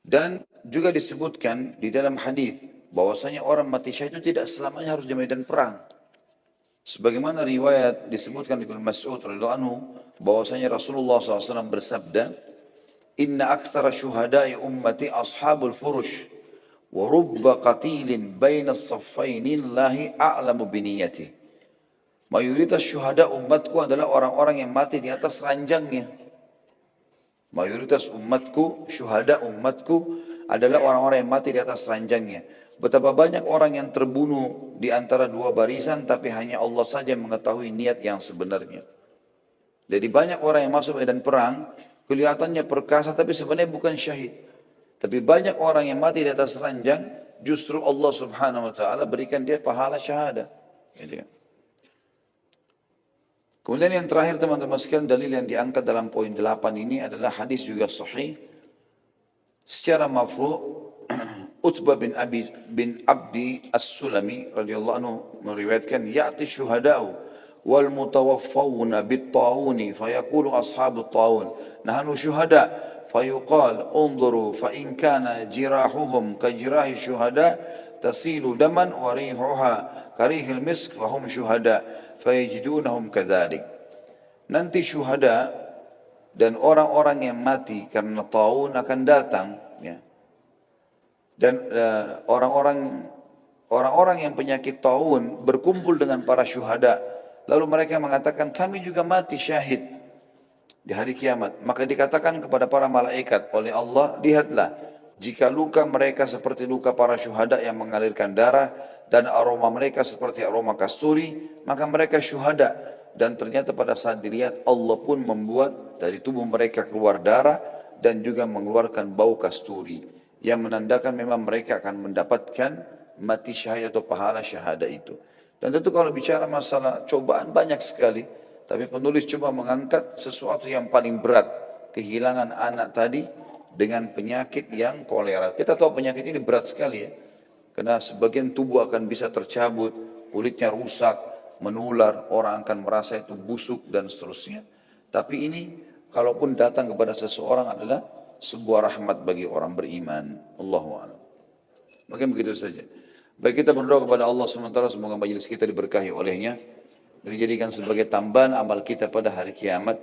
Dan juga disebutkan di dalam hadis bahwasanya orang mati syahid itu tidak selamanya harus di medan perang. Sebagaimana riwayat disebutkan Ibnu Mas'ud radhiyallahu anhu bahwasanya Rasulullah SAW bersabda, Inna aktsara syuhada'i ummati ashabul furush wa rubba qatilin baina as-saffaini Allahi a'lamu biniyati. Mayoritas syuhada umatku adalah orang-orang yang mati di atas ranjangnya. Mayoritas umatku, syuhada umatku adalah orang-orang yang mati di atas ranjangnya. Betapa banyak orang yang terbunuh di antara 2 barisan, tapi hanya Allah saja yang mengetahui niat yang sebenarnya. Jadi banyak orang yang masuk medan perang, kelihatannya perkasa tapi sebenarnya bukan syahid. Tapi banyak orang yang mati di atas ranjang, justru Allah Subhanahu wa taala berikan dia pahala syahada. Gitu kan. Kemudian yang terakhir teman-teman sekalian, dalil yang diangkat dalam poin 8 ini adalah hadis juga sahih. Secara mafru' Utbah bin Abdi As-Sulami radhiyallahu anhu meriwayatkan, ya'ti syuhada'u wal mutawaffawna bit-ta'uni fayaqulu ashabut ta'un nahnu syuhada fayuqal unzuru fa in kana jirahuhum ka jirahi syuhada tasilu daman wa rihuha karihil misk wa hum syuhada fayajidunahum kadzalik. Nanti syuhada Dan orang-orang yang mati karena taun akan datang, ya. Dan orang-orang yang penyakit taun berkumpul dengan para syuhada. Lalu mereka mengatakan, kami juga mati syahid di hari kiamat. Maka dikatakan kepada para malaikat oleh Allah, lihatlah, jika luka mereka seperti luka para syuhada yang mengalirkan darah, dan aroma mereka seperti aroma kasturi, maka mereka syuhada. Dan ternyata pada saat dilihat, Allah pun membuat dari tubuh mereka keluar darah, dan juga mengeluarkan bau kasturi, yang menandakan memang mereka akan mendapatkan mati syahid atau pahala syahada itu. Dan tentu kalau bicara masalah cobaan banyak sekali, tapi penulis coba mengangkat sesuatu yang paling berat, kehilangan anak tadi dengan penyakit yang kolera. Kita tahu penyakit ini berat sekali ya, karena sebagian tubuh akan bisa tercabut, kulitnya rusak, menular, orang akan merasa itu busuk dan seterusnya. Tapi ini kalaupun datang kepada seseorang adalah sebuah rahmat bagi orang beriman. Allahu a'lam. Mungkin begitu saja. Baik, kita berdoa kepada Allah SWT, semoga majelis kita diberkahi olehnya, dijadikan sebagai tambahan amal kita pada hari kiamat,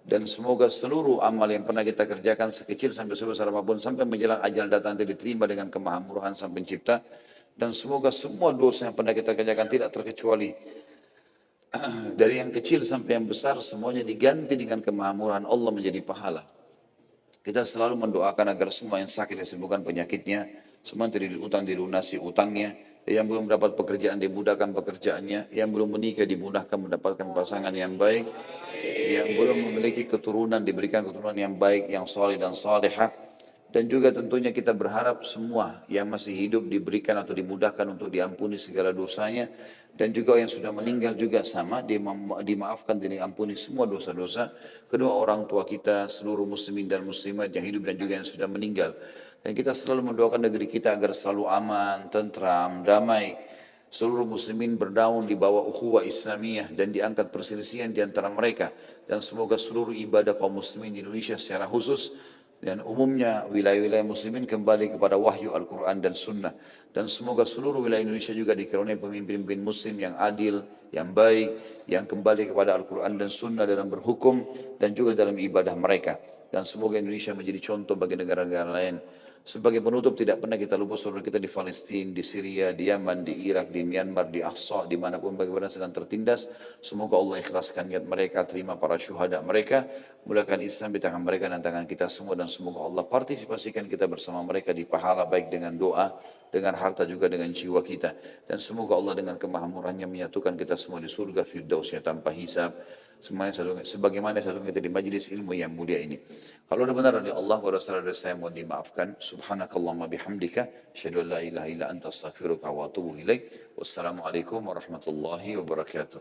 dan semoga seluruh amal yang pernah kita kerjakan sekecil sampai sebesar apapun sampai menjelang ajal datang diterima dengan kemahamurahan Sang Pencipta, dan semoga semua dosa yang pernah kita kerjakan tidak terkecuali dari yang kecil sampai yang besar semuanya diganti dengan kemahamurahan Allah menjadi pahala. Kita selalu mendoakan agar semua yang sakit disembuhkan penyakitnya, semua yang terlilit utang dilunasi utangnya, yang belum dapat pekerjaan dimudahkan pekerjaannya, yang belum menikah dimudahkan mendapatkan pasangan yang baik, yang belum memiliki keturunan diberikan keturunan yang baik, yang soleh dan salihah. Dan juga tentunya kita berharap semua yang masih hidup diberikan atau dimudahkan untuk diampuni segala dosanya, dan juga yang sudah meninggal juga sama dimaafkan dan diampuni semua dosa-dosa. Kedua orang tua kita, seluruh muslimin dan muslimat yang hidup dan juga yang sudah meninggal. Dan kita selalu mendoakan negeri kita agar selalu aman, tentram, damai. Seluruh muslimin berdaun di bawah ukhuwah Islamiyah dan diangkat perselisihan di antara mereka. Dan semoga seluruh ibadah kaum muslimin di Indonesia secara khusus dan umumnya wilayah-wilayah muslimin kembali kepada wahyu Al-Quran dan Sunnah. Dan semoga seluruh wilayah Indonesia juga dikaruniai pemimpin-pemimpin muslim yang adil, yang baik, yang kembali kepada Al-Quran dan Sunnah dalam berhukum dan juga dalam ibadah mereka. Dan semoga Indonesia menjadi contoh bagi negara-negara lain. Sebagai penutup, tidak pernah kita lupa saudara kita di Palestina, di Syria, di Yaman, di Irak, di Myanmar, di Ahsa, dimanapun bagaimana sedang tertindas. Semoga Allah ikhlaskan niat mereka, terima para syuhada mereka, mulakan Islam di tangan mereka dan tangan kita semua, dan semoga Allah partisipasikan kita bersama mereka di pahala baik dengan doa, dengan harta juga dengan jiwa kita. Dan semoga Allah dengan kemahamurahnya menyatukan kita semua di surga firdausnya tanpa hisab. Sebagaimana satu kita di majlis ilmu yang mulia ini. Kalau ada benar dari Allah, kalau salah dari saya mohon dimaafkan. Subhanakallahumma bihamdika, asyhadu an la ilaha illa anta astaghfiruka wa atubu ilaik. Wassalamualaikum warahmatullahi wabarakatuh.